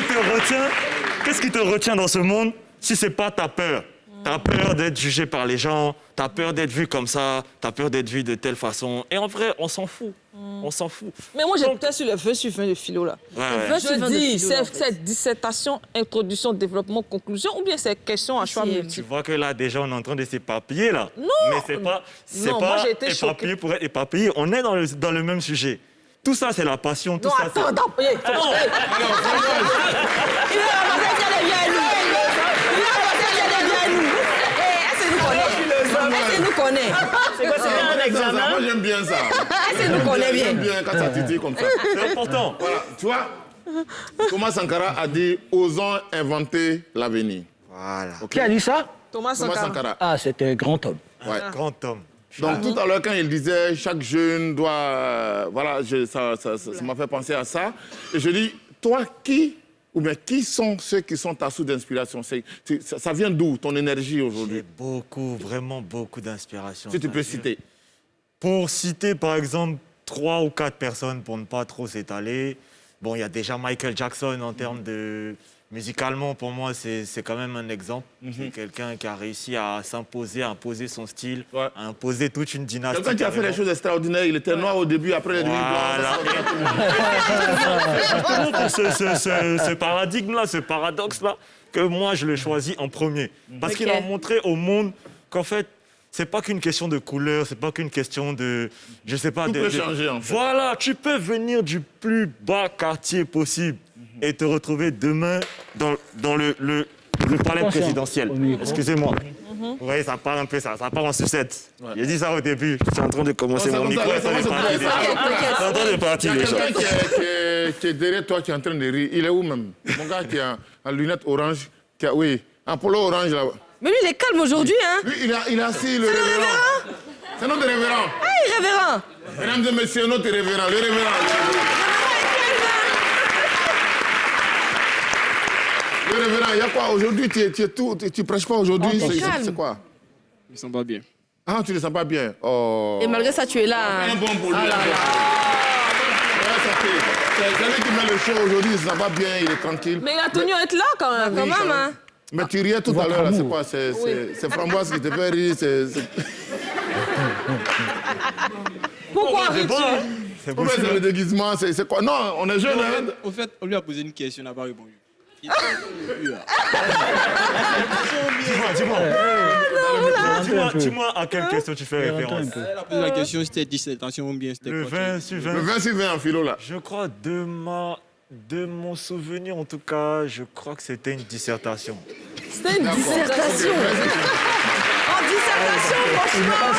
qui te retient dans ce monde si c'est pas ta peur? T'as peur d'être jugé par les gens, t'as peur d'être vu comme ça, t'as peur d'être vu de telle façon. Et en vrai, on s'en fout. On s'en fout. Mais moi, j'étais sur le 20 sur 20 de philo, là. Je dis, c'est dissertation, introduction, développement, conclusion, ou bien c'est question à choix multiple? Tu vois que là, déjà, on est en train de s'éparpiller, là. Non! Mais c'est pas éparpillé pour être éparpillé. On est dans le même sujet. Tout ça, c'est la passion. Tout ça, attends. Il est Est-ce nous connaît? C'est quoi, c'est un examen? Moi, j'aime bien ça. Est-ce nous connaît bien? J'aime bien quand ça titille comme ça. C'est important. Voilà, tu vois, Thomas Sankara a dit « Osons inventer l'avenir ». Voilà. Qui a dit ça? Thomas Sankara. Ah, c'était un grand homme. Ouais. Grand homme. Donc tout à l'heure, quand il disait « Chaque jeune doit... voilà, ça m'a fait penser à ça. Et je dis, toi, qui sont ceux qui sont ta source d'inspiration? Ça vient d'où, ton énergie aujourd'hui? J'ai beaucoup, vraiment beaucoup d'inspiration. Si tu peux citer. Pour citer, par exemple, 3 ou 4 personnes, pour ne pas trop s'étaler. Bon, il y a déjà Michael Jackson en termes de... Musicalement, pour moi, c'est quand même un exemple. C'est quelqu'un qui a réussi à s'imposer, à imposer son style, à imposer toute une dynastie. Quelqu'un qui a fait des choses extraordinaires. Il était noir au début, après il est devenu blanc. Ce paradigme-là, ce paradoxe-là, que moi, je l'ai choisi en premier. Parce qu'il a montré au monde qu'en fait, c'est pas qu'une question de couleur, c'est pas qu'une question de... Je sais pas... Tout peut changer, en fait. Voilà, tu peux venir du plus bas quartier possible et te retrouver demain dans le palais présidentiel. Excusez-moi. Vous voyez, ça part un peu, ça part en sucette. Ouais. J'ai dit ça au début. Je suis en train de commencer mon micro. C'est en train de partir déjà. Il y a quelqu'un qui est derrière toi, qui est en train de rire. Il est où même? Mon gars qui a en lunettes orange, oui, en polo orange là. Mais lui, il est calme aujourd'hui, hein? Lui, il est assis, le révérend. C'est notre révérend. Ah, il est révérend. Mesdames et messieurs, notre révérend, le révérend. Le révérend, il y a quoi? Aujourd'hui, tu prêches pas aujourd'hui? C'est quoi? Je ne sens pas bien. Ah, tu ne sens pas bien? Oh. Et malgré ça, tu es là. Un bon pour lui. C'est lui qui met le show aujourd'hui, il ne se sent pas bien, il est tranquille. Mais il a tenu à être là quand même. Quand même, hein. Mais tu riais tout à l'heure, c'est quoi? C'est Framboise qui te fait rire, Pourquoi ris-tu? C'est le déguisement, c'est quoi? Non, on est jeunes. Au fait, on lui a posé une question, il n'a pas répondu. Dis-moi à quelle question tu fais référence. Elle a posé la question, c'était dissertation ou bien c'était quoi? Le 20 sur 20 en philo, là. Je crois, de mon souvenir, en tout cas, je crois que c'était une dissertation. C'était une dissertation. En dissertation, franchement.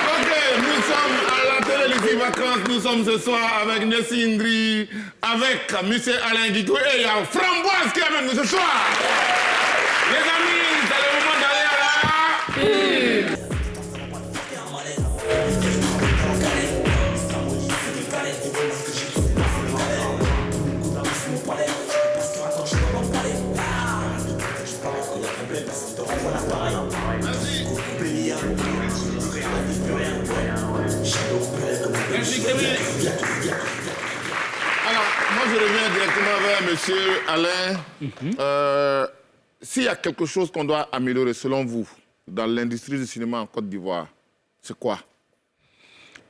Ok, nous sommes à la télévision Vacances. Nous sommes ce soir avec Nessie Indri, avec M. Alain Guitou et il y a Framboise qui est avec nous ce soir. Les amis, c'est le moment d'aller à la... Alors, moi je reviens directement vers M. Alain. S'il y a quelque chose qu'on doit améliorer selon vous dans l'industrie du cinéma en Côte d'Ivoire, c'est quoi?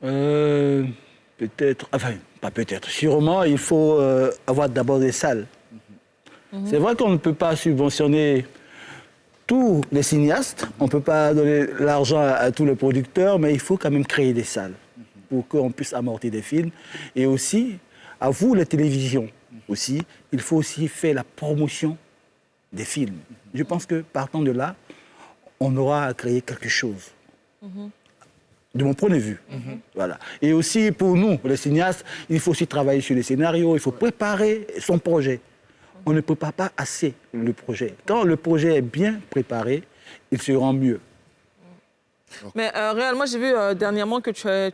Peut-être, enfin, pas peut-être, sûrement, il faut avoir d'abord des salles. C'est vrai qu'on ne peut pas subventionner tous les cinéastes, on ne peut pas donner l'argent à tous les producteurs, mais il faut quand même créer des salles pour qu'on puisse amortir des films. Et aussi, à vous, les télévisions, aussi, il faut aussi faire la promotion des films. Je pense que partant de là, on aura à créer quelque chose. De mon point de vue. Voilà. Et aussi, pour nous, les cinéastes, il faut aussi travailler sur les scénarios, il faut préparer son projet. On ne prépare pas assez le projet. Quand le projet est bien préparé, il se rend mieux. Mais réellement, j'ai vu dernièrement que tu as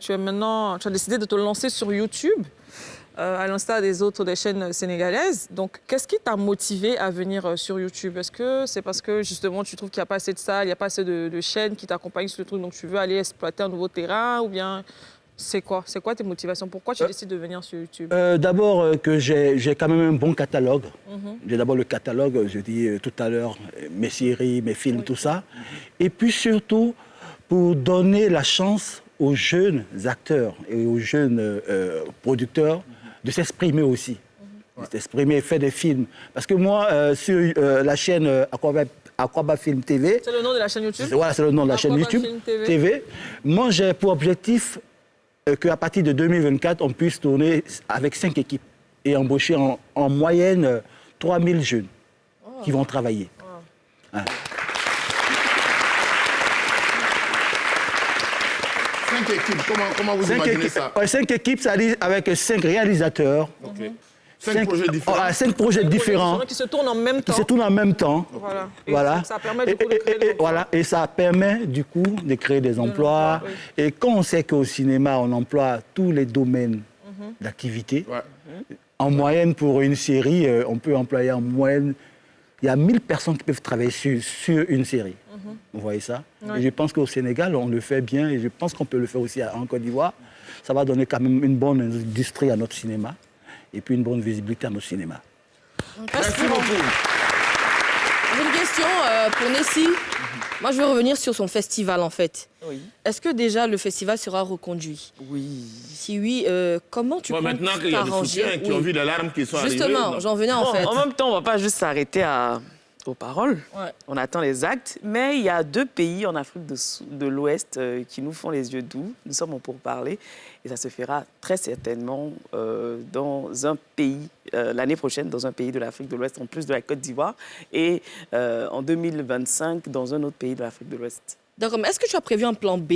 décidé de te lancer sur YouTube, à l'instar des chaînes sénégalaises. Donc, qu'est-ce qui t'a motivé à venir sur YouTube? Est-ce que c'est parce que, justement, tu trouves qu'il n'y a pas assez de salles, il n'y a pas assez de chaînes qui t'accompagnent sur le truc, donc tu veux aller exploiter un nouveau terrain, ou bien c'est quoi? C'est quoi tes motivations? Pourquoi tu décides de venir sur YouTube? D'abord, que j'ai quand même un bon catalogue. J'ai d'abord le catalogue, je dis tout à l'heure, mes séries, mes films, tout ça. Et puis surtout, pour donner la chance aux jeunes acteurs et aux jeunes producteurs de s'exprimer aussi. De s'exprimer, faire des films. Parce que moi, sur la chaîne Aquaba Film TV... C'est le nom de la chaîne YouTube? Voilà, c'est le nom de la chaîne YouTube TV. Moi, j'ai pour objectif qu'à partir de 2024, on puisse tourner avec 5 équipes et embaucher en moyenne 3000 jeunes qui vont travailler. 5 équipes, comment vous imaginez ça? 5 équipes, ça dit avec 5 réalisateurs. Okay. 5 projets différents. 5 projets différents. Qui se tournent en même temps. Qui se tournent en même temps. Voilà. Voilà. Ça permet du coup de créer des emplois. Voilà. Et ça permet du coup de créer des emplois. Oui. Et quand on sait qu'au cinéma, on emploie tous les domaines d'activité, en moyenne pour une série, on peut employer en moyenne, il y a 1000 personnes qui peuvent travailler sur une série. Vous voyez ça? Et je pense qu'au Sénégal, on le fait bien et je pense qu'on peut le faire aussi en Côte d'Ivoire. Ça va donner quand même une bonne industrie à notre cinéma et puis une bonne visibilité à notre cinéma. Merci beaucoup. J'ai une question pour Nessie. Moi, je veux revenir sur son festival, en fait. Oui. Est-ce que déjà le festival sera reconduit? Oui. Si oui, comment tu comptes maintenant qu'il y a des soutiens qui ont vu les larmes qui sont arrivées. Justement, j'en venais en fait. En même temps, on ne va pas juste s'arrêter aux paroles. Ouais. On attend les actes. Mais il y a 2 pays en Afrique de l'Ouest qui nous font les yeux doux. Nous sommes en pourparlers. Et ça se fera très certainement dans un pays, l'année prochaine, dans un pays de l'Afrique de l'Ouest, en plus de la Côte d'Ivoire. Et en 2025, dans un autre pays de l'Afrique de l'Ouest. D'accord. Mais est-ce que tu as prévu un plan B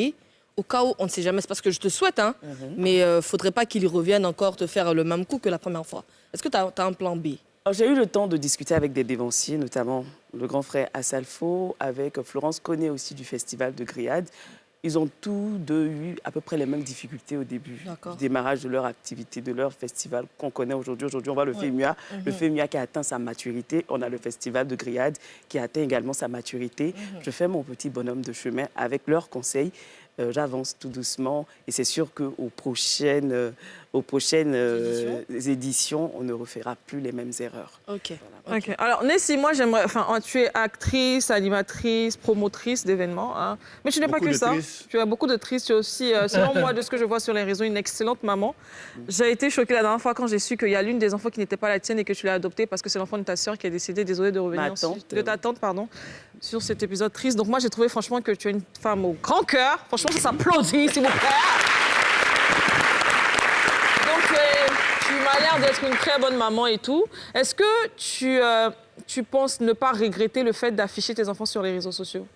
au cas où, on ne sait jamais, c'est parce que je te souhaite, hein, mais il ne faudrait pas qu'il revienne encore te faire le même coup que la première fois. Est-ce que tu as un plan B? J'ai eu le temps de discuter avec des dévanciers, notamment le grand frère Assalfo, avec Florence Koné aussi du festival de Griade. Ils ont tous deux eu à peu près les mêmes difficultés au début du démarrage de leur activité, de leur festival qu'on connaît aujourd'hui. Aujourd'hui, on voit le FEMUA, le FEMUA qui a atteint sa maturité. On a le festival de Griade qui a atteint également sa maturité. Je fais mon petit bonhomme de chemin avec leurs conseils. J'avance tout doucement et c'est sûr qu'aux prochaines éditions, on ne refera plus les mêmes erreurs. OK. Voilà. Okay. Alors, Nessie, moi, j'aimerais... Enfin, tu es actrice, animatrice, promotrice d'événements. Hein. Mais tu n'es pas que ça. Tu as beaucoup de tristes. Tu es aussi, selon moi, de ce que je vois sur les réseaux, une excellente maman. J'ai été choquée la dernière fois quand j'ai su qu'il y a l'une des enfants qui n'était pas la tienne et que tu l'as adoptée parce que c'est l'enfant de ta sœur qui est décédée. Désolée de revenir de ta tante, pardon, sur cet épisode triste. Donc, moi, j'ai trouvé franchement que tu es une femme au grand cœur. Franchement, ça s'applaudit, s'il vous plaît. Donc, tu m'as l'air d'être une très bonne maman et tout. Est-ce que tu penses ne pas regretter le fait d'afficher tes enfants sur les réseaux sociaux?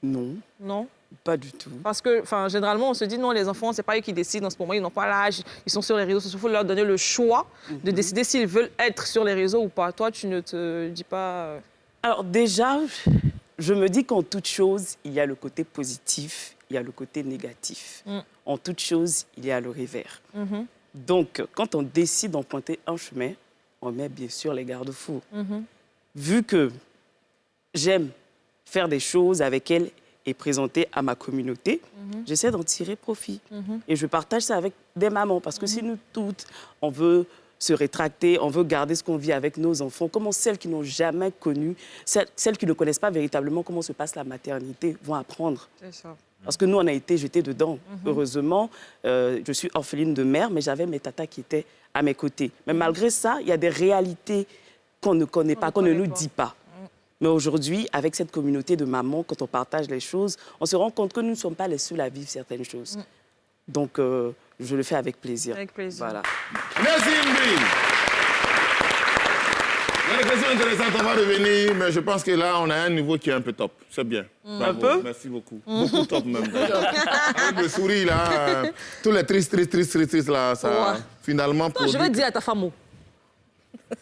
Non. Non? Pas du tout. Parce que, généralement, on se dit, non, les enfants, c'est pas eux qui décident en ce moment, ils n'ont pas l'âge, ils sont sur les réseaux sociaux, il faut leur donner le choix de décider s'ils veulent être sur les réseaux ou pas. Toi, tu ne te dis pas... Alors déjà, je me dis qu'en toute chose, il y a le côté positif, il y a le côté négatif. En toute chose, il y a le revers. Donc, quand on décide d'emprunter un chemin, on met bien sûr les garde-fous. Vu que j'aime faire des choses avec elle et présenter à ma communauté, j'essaie d'en tirer profit. Et je partage ça avec des mamans, parce que si nous toutes, on veut se rétracter, on veut garder ce qu'on vit avec nos enfants, comment celles qui n'ont jamais connu, celles qui ne connaissent pas véritablement comment se passe la maternité, vont apprendre. C'est ça. Parce que nous, on a été jetés dedans. Heureusement, je suis orpheline de mère, mais j'avais mes tatas qui étaient à mes côtés. Mais malgré ça, il y a des réalités qu'on ne connaît pas, qu'on ne nous dit pas. Mais aujourd'hui, avec cette communauté de mamans, quand on partage les choses, on se rend compte que nous ne sommes pas les seuls à vivre certaines choses. Donc, je le fais avec plaisir. Avec plaisir. Voilà. Merci Ingrid. Il y a des questions intéressantes, on va revenir, mais je pense que là, on a un niveau qui est un peu top. C'est bien. Un peu? Merci beaucoup. Beaucoup top même. Avec le sourire, là, tous les tristes, là, ça, finalement... Non, je vais dire à ta femme.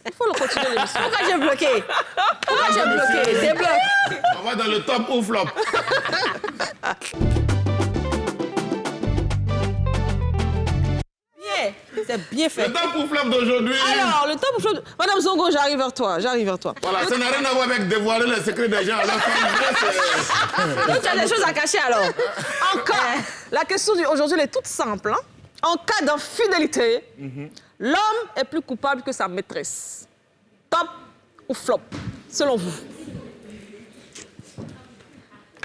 Il faut le continuer l'émission. Pourquoi j'ai bloqué? Pourquoi j'ai bloqué? Débloque. On va dans le top ou flop. C'est bien fait. Le top ou flop d'aujourd'hui. Alors, le top ou flop... Madame Zongo, j'arrive vers toi. Voilà, ça n'a rien à voir avec dévoiler les secrets des gens. Donc, tu as des choses à cacher, alors. Encore. La question aujourd'hui, elle est toute simple. Hein? En cas d'infidélité, l'homme est plus coupable que sa maîtresse. Top ou flop, selon vous?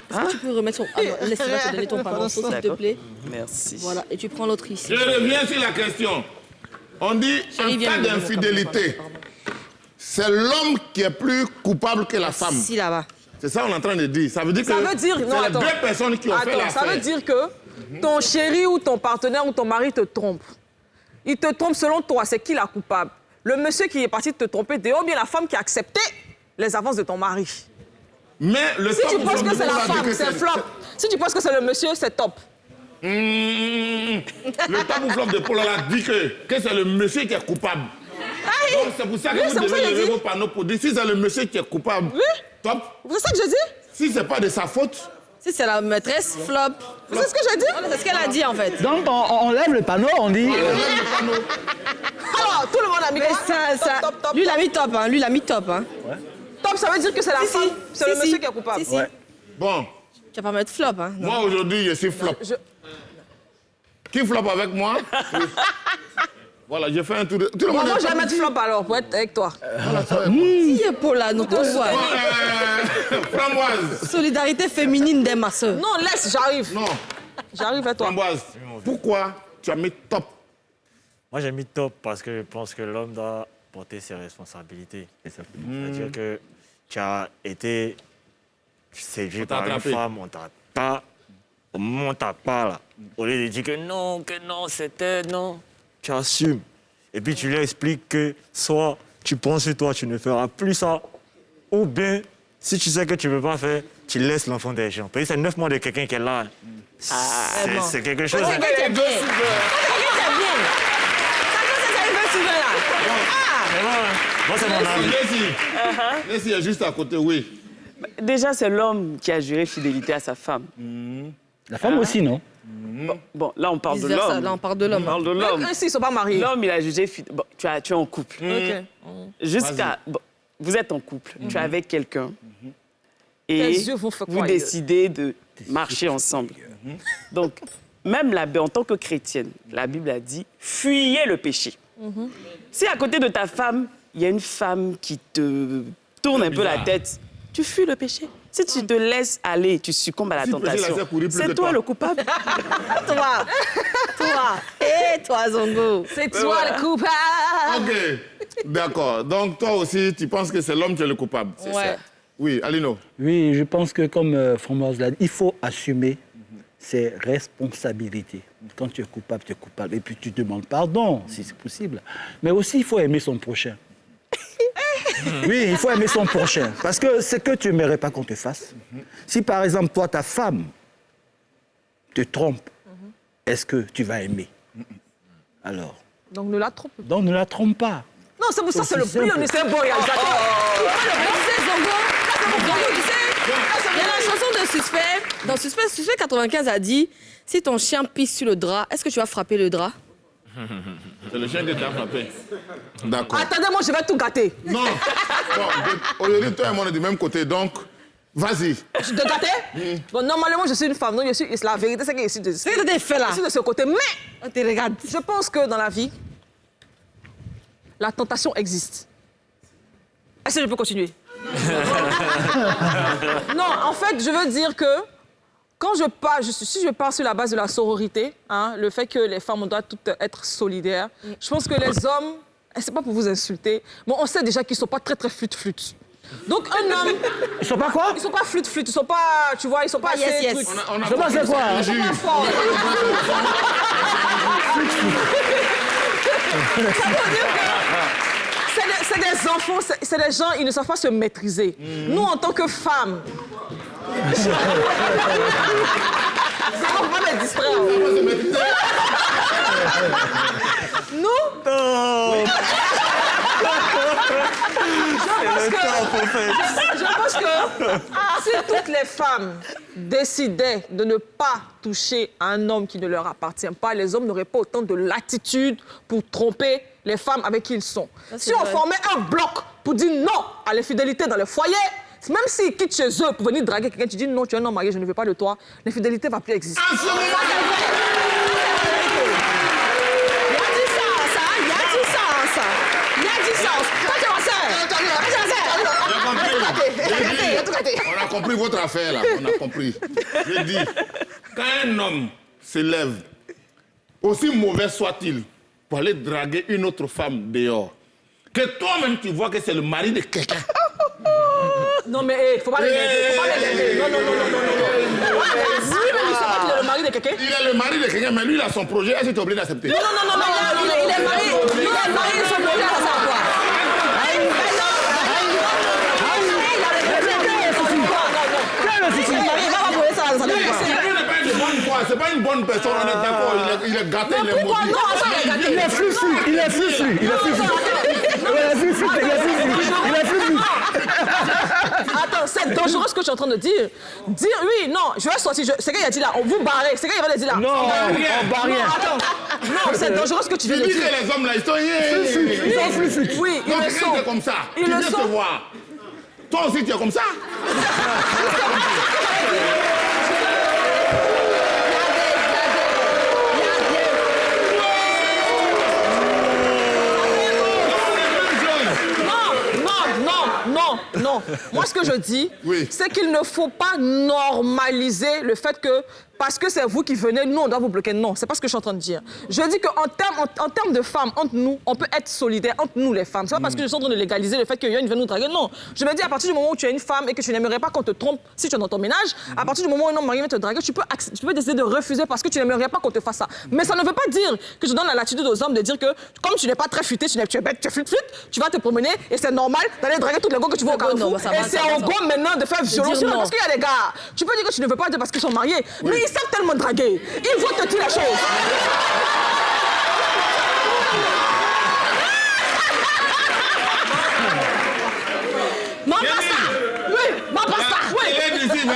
Est-ce que tu peux remettre son... Ah, laisse-moi te donner ton pinceau, s'il te plaît. Merci. Voilà, et tu prends l'autre ici. Je reviens sur la question. On dit, en cas d'infidélité, c'est l'homme qui est plus coupable que la femme. Si, là-bas. C'est ça qu'on est en train de dire. Ça veut dire que c'est les deux personnes qui ont fait l'affaire. Ça veut dire que ton chéri ou ton partenaire ou ton mari te trompe. Il te trompe selon toi, c'est qui la coupable? Le monsieur qui est parti te tromper, ou bien la femme qui a accepté les avances de ton mari? Mais le si tu penses que c'est la femme, c'est flop. Si tu penses que c'est le monsieur, c'est top. Le top ou flop de Paul a dit que c'est le monsieur qui est coupable. Donc c'est pour ça que vous devez lever vos panneaux pour dire si c'est le monsieur qui est coupable. Oui. Top. C'est ça que j'ai dit? Si c'est pas de sa faute. Si c'est la maîtresse, flop. C'est ce que j'ai dit? C'est ce qu'elle a dit en fait. Donc on lève le panneau, on dit... Alors, tout le monde a mis quoi? Top, top. Lui, il a mis top. Hein. Lui, il a mis top. Hein. Ouais. Top, ça veut dire que c'est la femme. C'est le monsieur qui est coupable. Ouais. Bon. Tu vas pas mettre flop. Hein. Moi, aujourd'hui, je suis flop. Qui flop avec moi? Voilà, j'ai fait un tour de... Tout le monde moi, je vais mettre flop alors, pour être avec toi. Qui est Paul là? Nous te voit. Framboise. Solidarité féminine des masseurs. Non, laisse, j'arrive. Non. J'arrive à toi. Framboise, pourquoi tu as mis top? Moi, j'ai mis top parce que je pense que l'homme doit porter ses responsabilités. C'est-à-dire que tu as été séduit par une femme, on t'a pas... Au moment où on t'a pas, là, au lieu de dire que non, c'était non, tu assumes. Et puis tu lui expliques que soit tu prends sur toi, tu ne feras plus ça, ou bien, si tu sais que tu ne peux pas faire, tu laisses l'enfant des gens. Parce que c'est 9 mois de quelqu'un qui est là. C'est quelque chose... C'est quelqu'un qui est bien. C'est quelqu'un qui est bien. Moi, c'est mon avis. Leslie est juste à côté, oui. Déjà, c'est l'homme qui a juré fidélité à sa femme. La femme aussi, non? Bon, là, on parle de Vice-versa, l'homme. là, on parle de l'homme. On parle de l'homme. Eux, ils sont pas mariés. L'homme, il a jugé... Bon, tu es en couple. Ok. Jusqu'à... Bon, vous êtes en couple. Tu es avec quelqu'un. Tes Et yeux vont faire vous quoi, décidez de marcher ensemble. Donc, même en tant que chrétienne, la Bible a dit « Fuyez le péché ». Si à côté de ta femme, il y a une femme qui te tourne un peu la tête, tu fuis le péché. Si tu te laisses aller, tu succombes à la tentation, c'est toi le coupable. Toi. Et toi, Zongo. C'est toi le coupable. OK. D'accord. Donc, toi aussi, tu penses que c'est l'homme qui est le coupable. C'est ça. Oui, Alino. Oui, je pense que comme Framboise l'a dit, il faut assumer ses responsabilités. Quand tu es coupable, tu es coupable. Et puis tu demandes pardon, si c'est possible. Mais aussi, il faut aimer son prochain. Oui, il faut aimer son prochain. Parce que c'est que tu n'aimerais pas qu'on te fasse. Si par exemple, toi, ta femme te trompe, est-ce que tu vas aimer? Alors. Donc ne la trompe pas. Donc ne la trompe pas. Non, c'est pour ça, c'est le plus, c'est un bon réalisateur. Il y a la chanson de Suspect. Dans Suspect 95 a dit « Si ton chien pisse sur le drap, est-ce que tu vas frapper le drap ?» C'est le chien qui t'a frappé. D'accord. Attendez, moi, je vais tout gâter. Non. Bon, aujourd'hui, toi et moi, on est du même côté, donc, vas-y. Je te gâtais? Bon, normalement, je suis une femme, donc la vérité, c'est que je suis de ce côté. Mais, je pense que dans la vie, la tentation existe. Est-ce que je peux continuer? Non, en fait, je veux dire que quand si je pars sur la base de la sororité, hein, le fait que les femmes, on doit toutes être solidaires, je pense que les hommes, c'est pas pour vous insulter, mais on sait déjà qu'ils sont pas très flûte-flûte. Donc un homme... Ils sont pas quoi? Ils sont pas flûte-flûte, ils sont pas, tu vois, ils sont pas assez trucs. On a je sais pas c'est quoi. Ils sont pas forts. C'est des enfants, c'est des gens, ils ne savent pas se maîtriser. Nous, en tant que femmes... C'est bon, pas me distraire. Nous... Je pense que si toutes les femmes décidaient de ne pas toucher un homme qui ne leur appartient pas, les hommes n'auraient pas autant de latitude pour tromper les femmes avec qui ils sont. Si on formait un bloc pour dire non à l'infidélité dans le foyer, même s'ils quittent chez eux pour venir draguer quelqu'un, tu dis non, tu es un homme marié, je ne veux pas de toi, l'infidélité ne va plus exister. En ce moment, on a compris votre affaire, là. On a compris. Je dis, quand un homme se lève, aussi mauvais soit-il, pour aller draguer une autre femme dehors, que toi-même tu vois que c'est le mari de quelqu'un. Non, mais il faut pas l'élever. Non. Oui, mais tu sais pas qu'il est le mari de quelqu'un. Il est le mari de quelqu'un, mais lui, il a son projet. Est-ce que tu es obligé d'accepter? Non, il est marié. Il est marié, son projet, ça sert à quoi? c'est pas une bonne personne, on est d'accord. Il est gâté, il est maudit. Pourquoi non? Il est flufflu, il est flufflu, il est flufflu. Il est flufflu. Attends, c'est dangereux ce que tu es en train de dire. Dire oui, non, je vais sortir. C'est qu'il a dit là, on vous barrez. C'est qu'il va dire là. Non, on barre rien. Attends, non, c'est dangereux ce que tu viens de dire. Tu dis que les hommes là, ils sont... Ils sont fluffus. Oui, ils donc, le sont. c'est comme ça. Ils Tu le viens sont. te voir. Toi aussi, tu es comme ça. Non. Moi, ce que je dis, c'est qu'il ne faut pas normaliser le fait que parce que c'est vous qui venez, nous, on doit vous bloquer. Non, c'est pas ce que je suis en train de dire. Je dis qu'en termes de femmes, entre nous, on peut être solidaires entre nous, les femmes. C'est pas parce que je suis en train de légaliser le fait qu'il y a une vient nous draguer. Non. Je me dis, à partir du moment où tu es une femme et que tu n'aimerais pas qu'on te trompe si tu es dans ton ménage, à partir du moment où un homme marié vient te draguer, tu peux décider de refuser parce que tu n'aimerais pas qu'on te fasse ça. Mais ça ne veut pas dire que je donne la latitude aux hommes de dire que, comme tu n'es pas très futé, tu es bête, tu es flûte, tu vas te promener et c'est normal d'aller draguer toutes les gars que tu vois au Carrefour. Et c'est en gros maintenant de faire violence. Parce qu'il y a des gars, tu peux dire que tu ne veux pas dire parce qu'ils sont mariés, mais ils savent tellement draguer. Ils vont te dire la chose.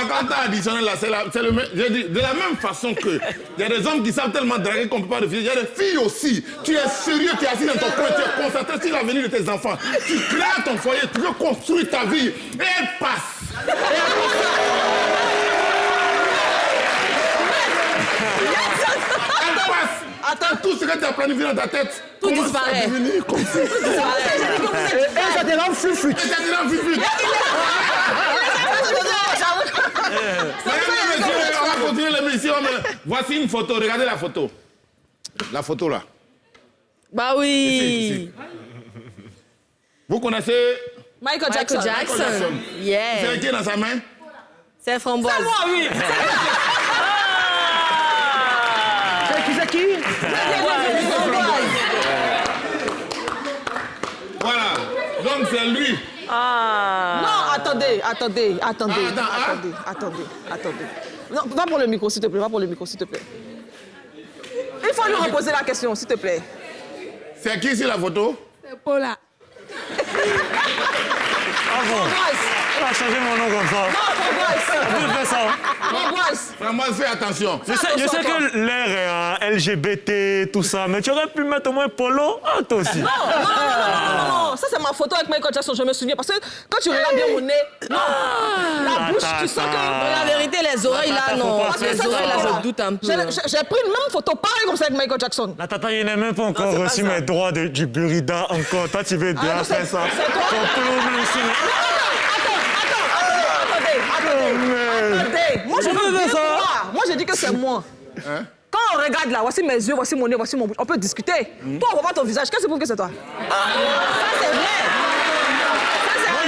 Quand t'as additionné là, j'ai dit, de la même façon que il y a des hommes qui savent tellement draguer qu'on ne peut pas refuser, il y a des filles aussi. Tu es sérieux, tu es assis dans ton coin, tu es concentré sur l'avenir de tes enfants. Tu crées ton foyer, tu veux construire ta vie. Et elle passe. Elle passe. Attends, tout ce que tu as planifié dans ta tête, tout disparaît. À devenir comme ça. Et ça te rend fluffu. Et ça te rend fluffu. On va continuer l'émission, mais voici une photo. Regardez la photo. La photo là. Bah oui. Ici. Vous connaissez Michael Jackson. Yeah. C'est qui dans sa main? C'est Framboise. C'est moi, oui. C'est qui? Voilà. Donc c'est lui. Non, attendez. Non, va pour le micro, s'il te plaît. Il faut lui reposer la question, s'il te plaît. C'est qui sur la photo? C'est Paula. Ah bon? Elle a changé mon nom comme ça. Framboise, fais attention. Je sais que l'air est LGBT, tout ça, mais tu aurais pu mettre au moins Polo. Ah, toi aussi. Non. Ça, c'est ma photo avec Michael Jackson, je me souviens. Parce que quand tu regardes bien mon nez, la bouche, tu sens que... La vérité, les oreilles là, non. Les oreilles là, je doute un peu. J'ai pris une même photo pareille comme ça avec Michael Jackson. La tata, il n'a même pas encore reçu mes droits du Burida encore. Toi, tu veux bien faire ça. Attendez. Moi, je veux bien voir. Moi, je dis que c'est moi. Quand on regarde là, voici mes yeux, voici mon nez, voici mon bouche, on peut discuter. Toi, on voit pas ton visage. Qu'est-ce qui prouve que c'est toi? Ça, c'est vrai. Moi,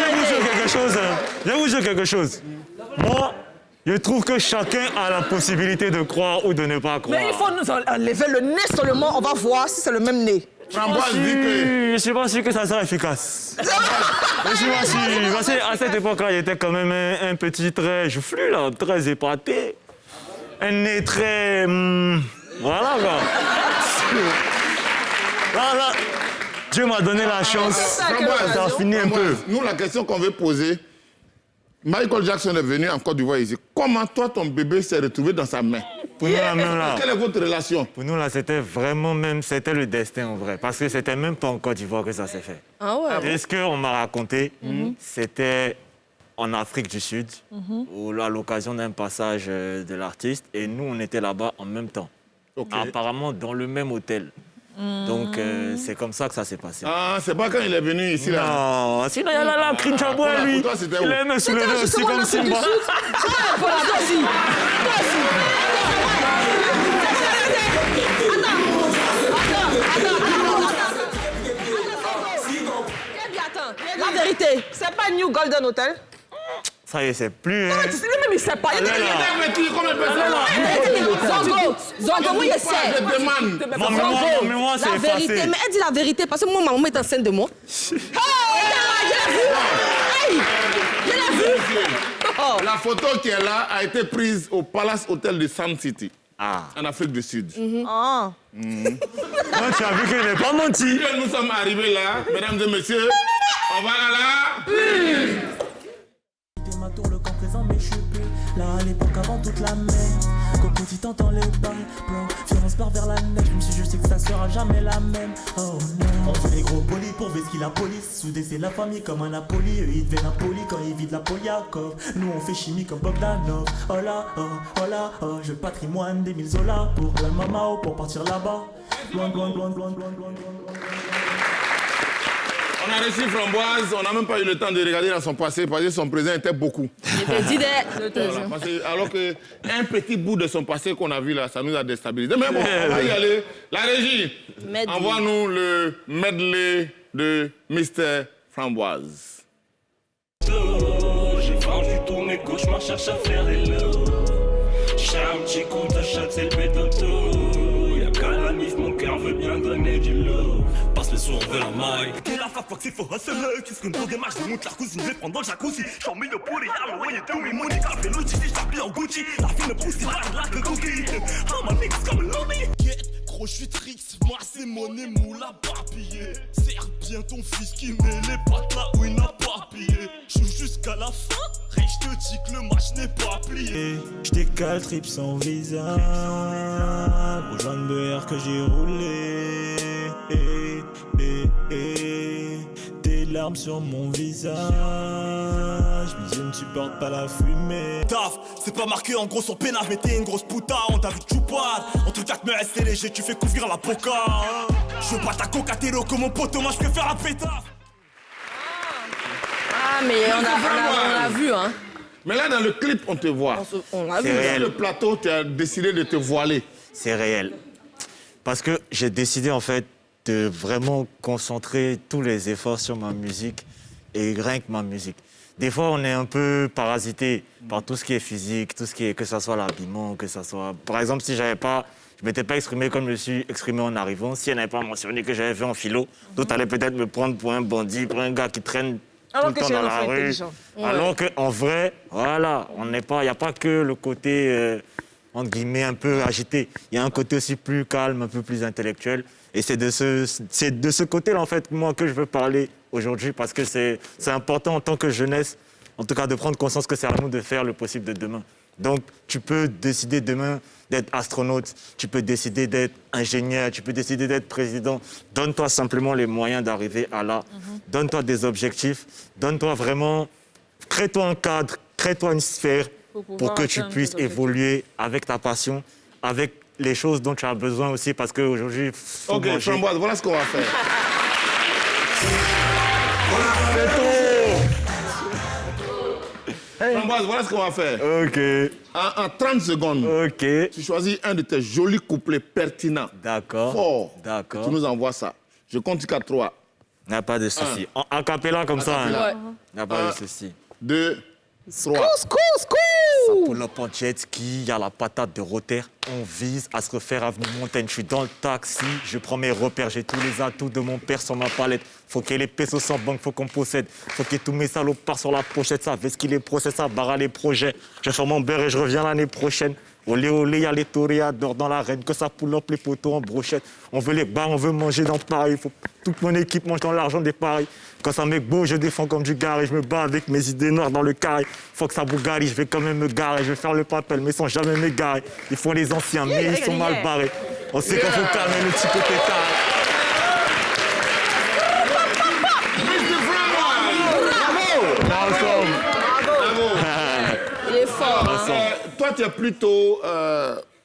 je vais vous dire quelque chose. Moi, je trouve que chacun a la possibilité de croire ou de ne pas croire. Mais il faut nous enlever le nez seulement, on va voir si c'est le même nez. Je suis pas sûr que ça sera efficace. Je suis pas sûr. Parce qu'à cette époque-là, il était quand même un petit très joufflu, là, très épaté. Un nez très... voilà, quoi. Là, Dieu m'a donné la chance. Ça a fini un peu. Nous, la question qu'on veut poser, Michael Jackson est venu en Côte d'Ivoire ici. Comment toi, ton bébé s'est retrouvé dans sa main? Pour nous, là, même là. Quelle est votre relation? Pour nous, là, c'était vraiment même... C'était le destin, en vrai. Parce que c'était même pas en Côte d'Ivoire que ça s'est fait. Ah ouais? Et ce qu'on m'a raconté, c'était en Afrique du Sud, où, à l'occasion d'un passage de l'artiste, et nous, on était là-bas en même temps. Apparemment, dans le même hôtel. Donc, c'est comme ça que ça s'est passé. Ah, c'est pas quand il est venu ici, là? Non, sinon, il y a la Crinchabois, lui. Il aime me soulever aussi comme Simba. Toi aussi. La vérité, c'est pas New Golden Hotel? Ça y est, c'est plus... Non, mais lui-même, il sait pas. Zongo, oui, il sait. Mais moi, c'est la vérité, effacé. mais elle dit la vérité, parce que moi, ma maman est enceinte de moi. Je l'ai vu. La photo qui est là a été prise au Palace Hotel de Sun City. en Afrique du Sud. Ah. Moi, tu as vu qu'il n'est pas menti. Que nous sommes arrivés là, mesdames et messieurs, on va à la Ma tour, le camp présent, mais je suis plus là à l'époque avant toute la mer. Cocotti t'entends les balles, blanc, Florence part vers la neige. Même si je sais que ça sera jamais la même. Oh non. On fait les gros polis pour vesquiller la police. Soudé c'est la famille comme un Napoli. Eux ils deviennent Napoli quand ils vident la Poliakov. Nous on fait chimie comme Bogdanov. Oh là, oh là, oh. Je patrimoine des 1000 Zola pour la Mamao pour partir là-bas. Loin, loin, loin, loin, loin, loin, loin. On a reçu Framboise, on n'a même pas eu le temps de regarder dans son passé parce que son présent était beaucoup. Alors qu'un petit bout de son passé qu'on a vu là, ça nous a déstabilisé. Mais bon, on va y aller. La régie, envoie-nous le medley de Mr. Framboise. J'ai vendu tous mes cauchemars, cherche à faire des lots. J'ai un petit coup de shot, c'est le bétoto. Y'a qu'à la mif, mon cœur veut bien donner du lot. Passe le soir, on veut la maille. T'es la fa fox, il faut hustle. Qu'est-ce que nous démarche, je monte la cousine, je vais prendre dans le jacuzzi. J'en mets le pour les armes, ouais, y'a tout, mais mon écart, vélo, je t'habille en Gucci. La fille me pousse, il va là que cookie. Ah, ma nigga, comme l'homme. Gros, je suis tricks, moi c'est monnaie, moula papillé. Serre bien ton fils qui met les pattes là où il n'a pas pillé. Joue jusqu'à la fin, riche te tic, le match n'est pas plié. J'décale trip sans visa, gros joint de BR que j'ai roulé. Des larmes sur mon visage, mais je ne supporte pas la fumée. Taf, c'est pas marqué en gros sur pénage, mais t'es une grosse puta, on t'a vu que tu parles. Entre 4 mais c'est léger, tu fais couvrir la poca. Je veux pas ta coca, t'es loco mon poteau, moi je préfère la pétaf. Ah, mais on a vu, hein. Mais là, dans le clip, on te voit. On a vu. Sur le plateau, tu as décidé de te voiler. C'est réel. Parce que j'ai décidé, en fait, de vraiment concentrer tous les efforts sur ma musique et rien que ma musique. Des fois, on est un peu parasité par tout ce qui est physique, tout ce qui est, que ce soit l'habillement, que ce soit... Par exemple, si je ne m'étais pas exprimé comme je suis exprimé en arrivant, si elle n'avait pas mentionné que j'avais fait en philo, d'autres allaient peut-être me prendre pour un bandit, pour un gars qui traîne tout le temps dans la rue. Alors qu'en vrai, voilà, il n'y a pas que le côté, entre guillemets, un peu agité. Il y a un côté aussi plus calme, un peu plus intellectuel. Et c'est de ce côté-là, en fait, moi, que je veux parler aujourd'hui, parce que c'est important en tant que jeunesse, en tout cas, de prendre conscience que c'est à nous de faire le possible de demain. Donc, tu peux décider demain d'être astronaute, tu peux décider d'être ingénieur, tu peux décider d'être président. Donne-toi simplement les moyens d'arriver à là. Donne-toi des objectifs, donne-toi vraiment... Crée-toi un cadre, crée-toi une sphère pour que tu puisses évoluer avec ta passion, avec les choses dont tu as besoin aussi, parce qu'aujourd'hui... Ok, Framboise, voilà ce qu'on va faire. Framboise, voilà ce qu'on va faire. Ok. En 30 secondes, tu choisis un de tes jolis couplets pertinents. D'accord. Fort. D'accord. Tu nous envoies ça. Je compte jusqu'à 3. Il n'y a pas de souci. En cappella comme ça. Il n'y a pas de souci. 2, 3. Ça pour la jet ski, il y a la patate de Rotter. On vise à se refaire avenue Montaigne. Je suis dans le taxi, je prends mes repères. J'ai tous les atouts de mon père sur ma palette. Faut qu'il y ait les pesos sans banque, faut qu'on possède. Faut qu'il y ait tous mes salopards sur la pochette. Ça fait ce qu'il est procès, ça barre les projets. Je fais mon beurre et je reviens l'année prochaine. Olé, olé, il y a les toréadors dans l'arène. Que ça pull up les poteaux en brochette. On veut les bars, on veut manger dans Paris. Faut... Toute mon équipe mange dans l'argent des paris. Quand ça m'est beau, je défends comme du gars et je me bats avec mes idées noires dans le carré. Faut que ça bougarie, je vais quand même me garer. Je vais faire le papel, mais sans jamais m'égarer. Ils font les anciens, mais ils sont mal barrés. On sait qu'il faut calmer le petit côté carré. Il est fort. Toi, tu es plutôt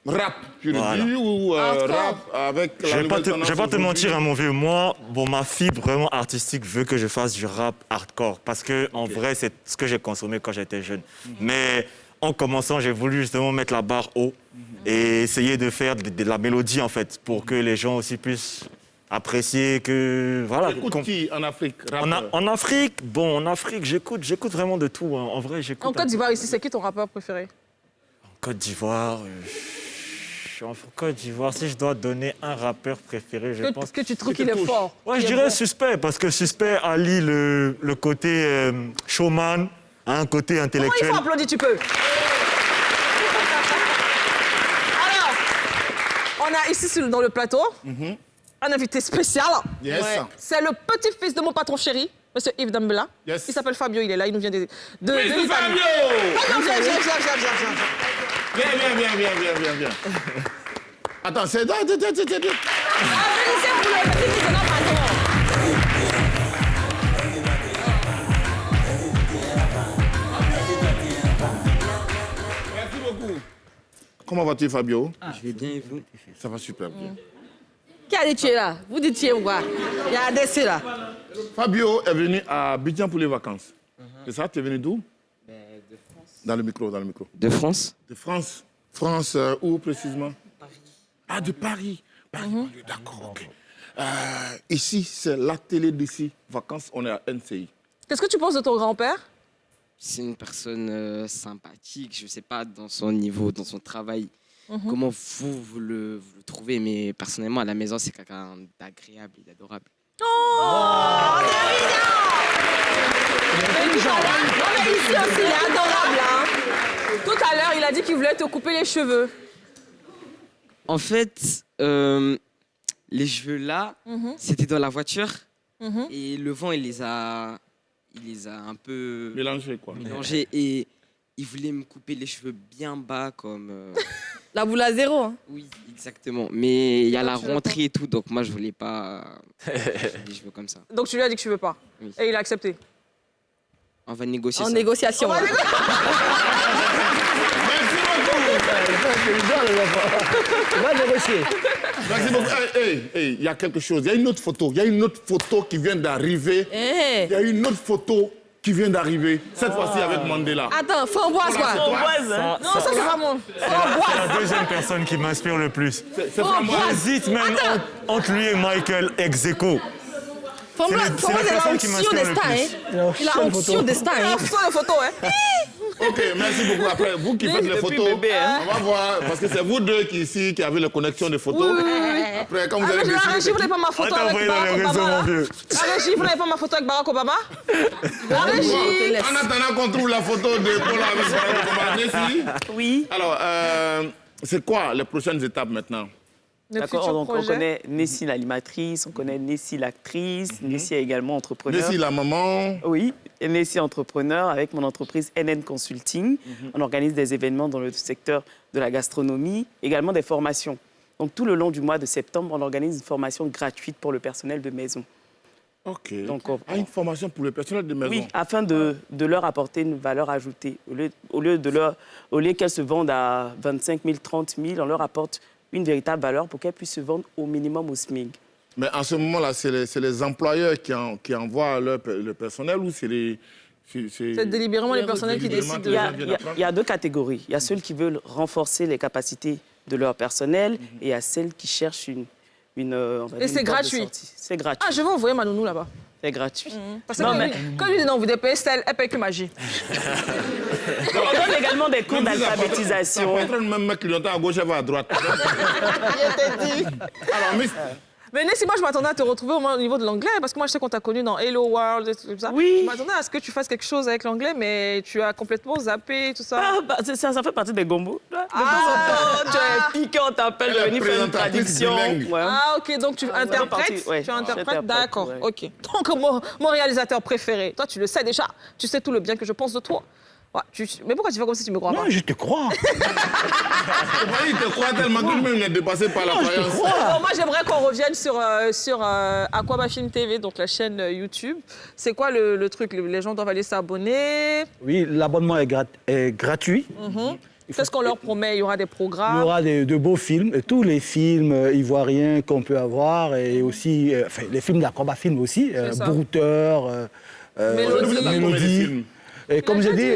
rap, tu le dis, ou rap avec la nouvelle tendance. Je vais pas te mentir, hein, mon vieux. Moi, ma fibre vraiment artistique veut que je fasse du rap hardcore. Parce que, en vrai, c'est ce que j'ai consommé quand j'étais jeune. Mais en commençant, j'ai voulu justement mettre la barre haut et essayer de faire de la mélodie, en fait, pour que les gens aussi puissent apprécier que... Voilà. Écoute qui en Afrique? En Afrique, j'écoute vraiment de tout. Hein. En vrai, j'écoute... En Côte d'Ivoire, ici, c'est qui ton rappeur préféré? En Côte d'Ivoire... En Côte d'Ivoire, si je dois donner un rappeur préféré, je pense... Que tu trouves qu'il est fort? Ouais, je dirais Suspect, parce que Suspect allie le côté showman à un côté intellectuel. Comment il faut applaudir, tu peux? Alors, On a ici dans le plateau un invité spécial. Yes. Ouais. C'est le petit-fils de mon patron chéri, Monsieur Yves Dambela. Yes. Il s'appelle Fabio, il est là, il nous vient de Fabio! Viens. Viens. Attends, c'est... Merci beaucoup. Comment vas-tu, Fabio? Je vais bien et vous? Ça va super bien. Qui a dit tu es là? Vous dites tu es ou quoi? Il y a un décès là. Fabio est venu à Abidjan pour les vacances. C'est ça? Tu es venu d'où? De France. Dans le micro. De France? De France. France, où précisément? Paris. Ah, de Paris. Paris, d'accord, ok. Ici, c'est la télé d'ici. Vacances, on est à NCI. Qu'est-ce que tu penses de ton grand-père? C'est une personne sympathique, je ne sais pas, dans son niveau, dans son travail. Comment vous le trouvez, mais personnellement, à la maison, c'est quelqu'un d'agréable et d'adorable. Oh, mais ici aussi, il est adorable. Hein. Tout à l'heure, il a dit qu'il voulait te couper les cheveux. En fait, les cheveux là, c'était dans la voiture. Et le vent, il les a un peu... Mélangés, et il voulait me couper les cheveux bien bas, comme... La boule à zéro. Hein. Oui, exactement. Mais il y a la rentrée et tout, donc moi, je voulais pas les cheveux comme ça. Donc tu lui as dit que tu veux pas. Oui. Et il a accepté. On va négocier en ça. Négociation. Merci beaucoup. Il y a quelque chose. Il y a une autre photo. Il y a une autre photo qui vient d'arriver. Il y a une autre photo qui vient d'arriver. Cette fois-ci avec Mandela. Attends, framboise quoi? Non, ça c'est pas mon. C'est la deuxième personne qui m'inspire le plus. J'hésite même entre lui et Michael Execo. Framboise, il a onction destin, hein? Il a onction destin, hein? Il a photo, hein? Ok, merci beaucoup. Après, vous qui faites les photos, on va voir, parce que c'est vous deux qui avez la connexion des photos. Oui. Après, quand vous allez décider... La régie, vous n'avez pas ma photo avec Barack Obama? La régie, vous n'avez pas ma photo avec Barack Obama? La régie. En attendant qu'on trouve la photo de Paula avec Barack Obama, Nessie? Oui. Alors, c'est quoi les prochaines étapes maintenant? D'accord, donc on connaît Nessie l'animatrice, on connaît Nessie l'actrice, Nessie est également entrepreneur. Nessie la maman. Oui, et Nessie entrepreneur avec mon entreprise NN Consulting. On organise des événements dans le secteur de la gastronomie, également des formations. Donc tout le long du mois de septembre, on organise une formation gratuite pour le personnel de maison. Ok. Donc, une formation pour le personnel de maison. Oui, afin de leur apporter une valeur ajoutée. Au lieu qu'elles se vendent à 25 000, 30 000, on leur apporte une véritable valeur pour qu'elles puissent se vendre au minimum au SMIC. Mais en ce moment-là, c'est les employeurs qui envoient le personnel ou c'est les... C'est délibérément les personnels qui décident. Il y a deux catégories. Il y a ceux qui veulent renforcer les capacités de leur personnel et il y a celles qui cherchent une et c'est gratuit? C'est gratuit. Ah, je vais envoyer ma nounou là-bas. C'est gratuit. Parce que quand lui dit non, vous dépayez celle, elle paye que magie. On donne également des cours d'alphabétisation. Ça peut être le même mec qui l'entend à gauche et va à droite. Je t'ai dit. Alors, mais Nessie, moi, je m'attendais à te retrouver au niveau de l'anglais, parce que moi, je sais qu'on t'a connu dans Hello World, et tout ça. Oui. Je m'attendais à ce que tu fasses quelque chose avec l'anglais, mais tu as complètement zappé, tout ça. Ça fait partie des gombos. Tu es piqué, on t'appelle de venir faire une traduction. Ah, ok, donc tu interprètes. Tu interprètes, d'accord, ok. Donc, mon réalisateur préféré, toi, tu le sais déjà. Tu sais tout le bien que je pense de toi. Ouais, mais pourquoi tu fais comme si tu me crois pas? Non, je te crois. Il te croit tellement que lui-même il est dépassé par la croyance. Moi, j'aimerais qu'on revienne sur Aquaba Film TV, donc la chaîne YouTube. C'est quoi le truc? Les gens doivent aller s'abonner? Oui, l'abonnement est gratuit. Qu'est-ce qu'on leur promet? Il y aura des programmes? Il y aura de beaux films, tous les films ivoiriens qu'on peut avoir, et aussi les films d'Aquaba Film aussi, Brouteur, Mélodie. Et comme j'ai dit,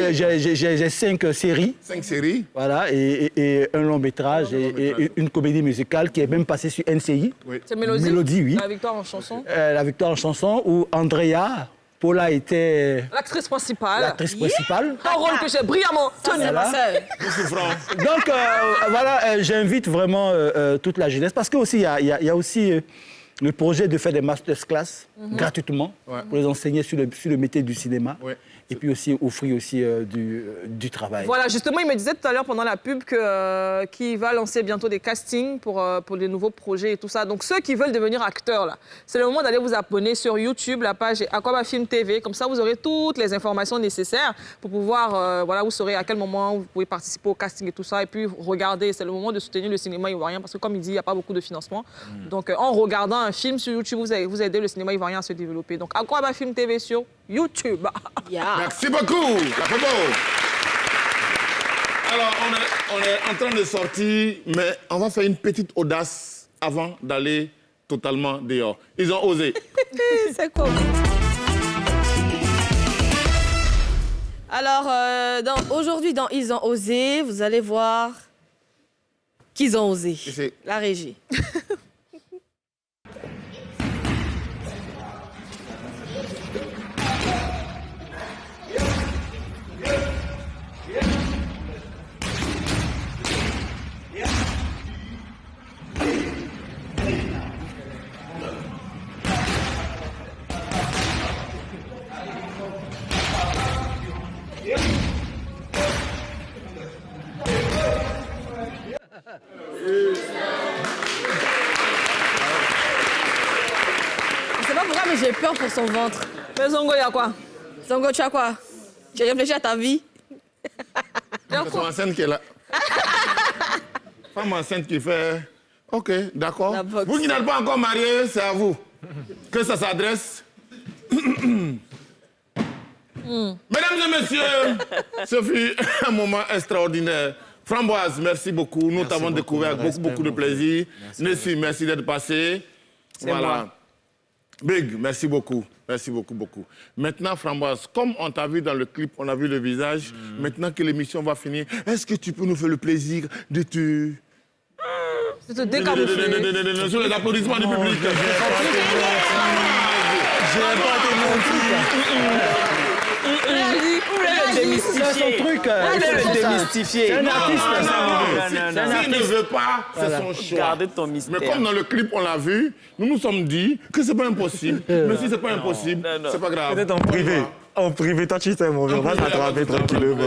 j'ai 5 séries. 5 séries. Voilà, et un long métrage et une comédie musicale qui est même passée sur NCI. Oui. C'est Mélodie? Mélodie, oui. La victoire en chanson? La victoire en chanson, où Andrea Paula était... L'actrice principale. L'actrice principale. Un rôle que j'ai brillamment tenu. Donc, voilà, j'invite vraiment toute la jeunesse, parce qu'il y a aussi... le projet de faire des masterclass gratuitement pour les enseigner sur le métier du cinéma. et puis aussi offrir aussi du travail. Voilà, justement, il me disait tout à l'heure pendant la pub qu'il va lancer bientôt des castings pour les nouveaux projets et tout ça. Donc, ceux qui veulent devenir acteurs, là, c'est le moment d'aller vous abonner sur YouTube, la page Aquaba Film TV. Comme ça, vous aurez toutes les informations nécessaires pour pouvoir, voilà, vous saurez à quel moment vous pouvez participer au casting et tout ça. Et puis, regardez, c'est le moment de soutenir le cinéma ivoirien parce que, comme il dit, il n'y a pas beaucoup de financement. Donc, en regardant un film sur YouTube, vous aidez le cinéma ivoirien à se développer. Donc, Aquaba Film TV sur YouTube. Merci beaucoup, la Popo. Alors, on est en train de sortir, mais on va faire une petite audace avant d'aller totalement dehors. Ils ont osé. C'est quoi? Alors, aujourd'hui, dans Ils ont osé, vous allez voir qu'ils ont osé. La régie. Je sais pas pourquoi, mais j'ai peur pour son ventre. Mais Zongo, il y a quoi? Zongo, tu as quoi? Tu as réfléchi à ta vie? C'est son enceinte qui est là. Femme enceinte qui fait... OK, d'accord. Vous qui n'êtes pas encore mariés, c'est à vous que ça s'adresse. Mesdames et messieurs, ce fut un moment extraordinaire. Framboise, merci beaucoup. Nous t'avons découvert avec beaucoup de plaisir. Nessie, merci d'être passé. Voilà. Big, merci beaucoup. Merci beaucoup, beaucoup. Maintenant, Framboise, comme on t'a vu dans le clip, on a vu le visage, maintenant que l'émission va finir, est-ce que tu peux nous faire le plaisir de te... De te décamoufler. Sur les applaudissements du public. J'ai pas été C'est un artiste. S'il ne veut pas, c'est son choix. Gardez ton mystère. Mais comme dans le clip, on l'a vu, nous nous sommes dit que c'est pas impossible. Mais si c'est pas impossible, c'est pas grave. Peut-être en privé. En privé, toi tu sais, mon vieux, on va s'attraper tranquillement.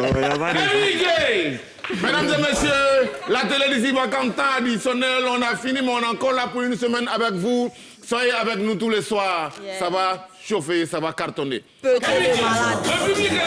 Mesdames et messieurs, la télévision Vacantin additionnelle, on a fini, mais on est encore là pour une semaine avec vous. Soyez avec nous tous les soirs. Ça va chauffer, ça va cartonner. Petit et malade. Le public est là.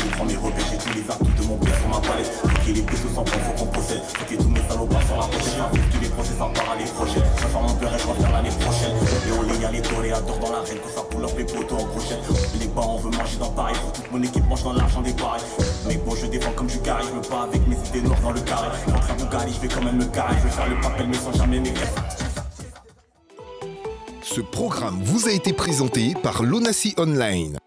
Je prends mes repères, j'ai tous les articles de mon père sur ma palette. Faut qu'il y ait les pesos sans prendre, faut qu'on possède. Faut qu'il y ait tous mes salopards sur la pochette. Avec tous les procès, ça part à l'année prochaine. Ça sort mon père et je reviens l'année prochaine. Et au lait, y'a les toréadors dans l'arène. Quand ça pull up les poteaux en prochaine. Les bas, on veut manger dans Paris. Pour toute mon équipe, mange dans l'argent des pareils. Mais bon, je défends comme du carré. Je me bats avec mes idées noires dans le carré. Quand ça vous gagne, je vais quand même me carrer. Je vais faire le papel, mais sans jamais m'écrire. Ce programme vous a été présenté par l'Onassi Online.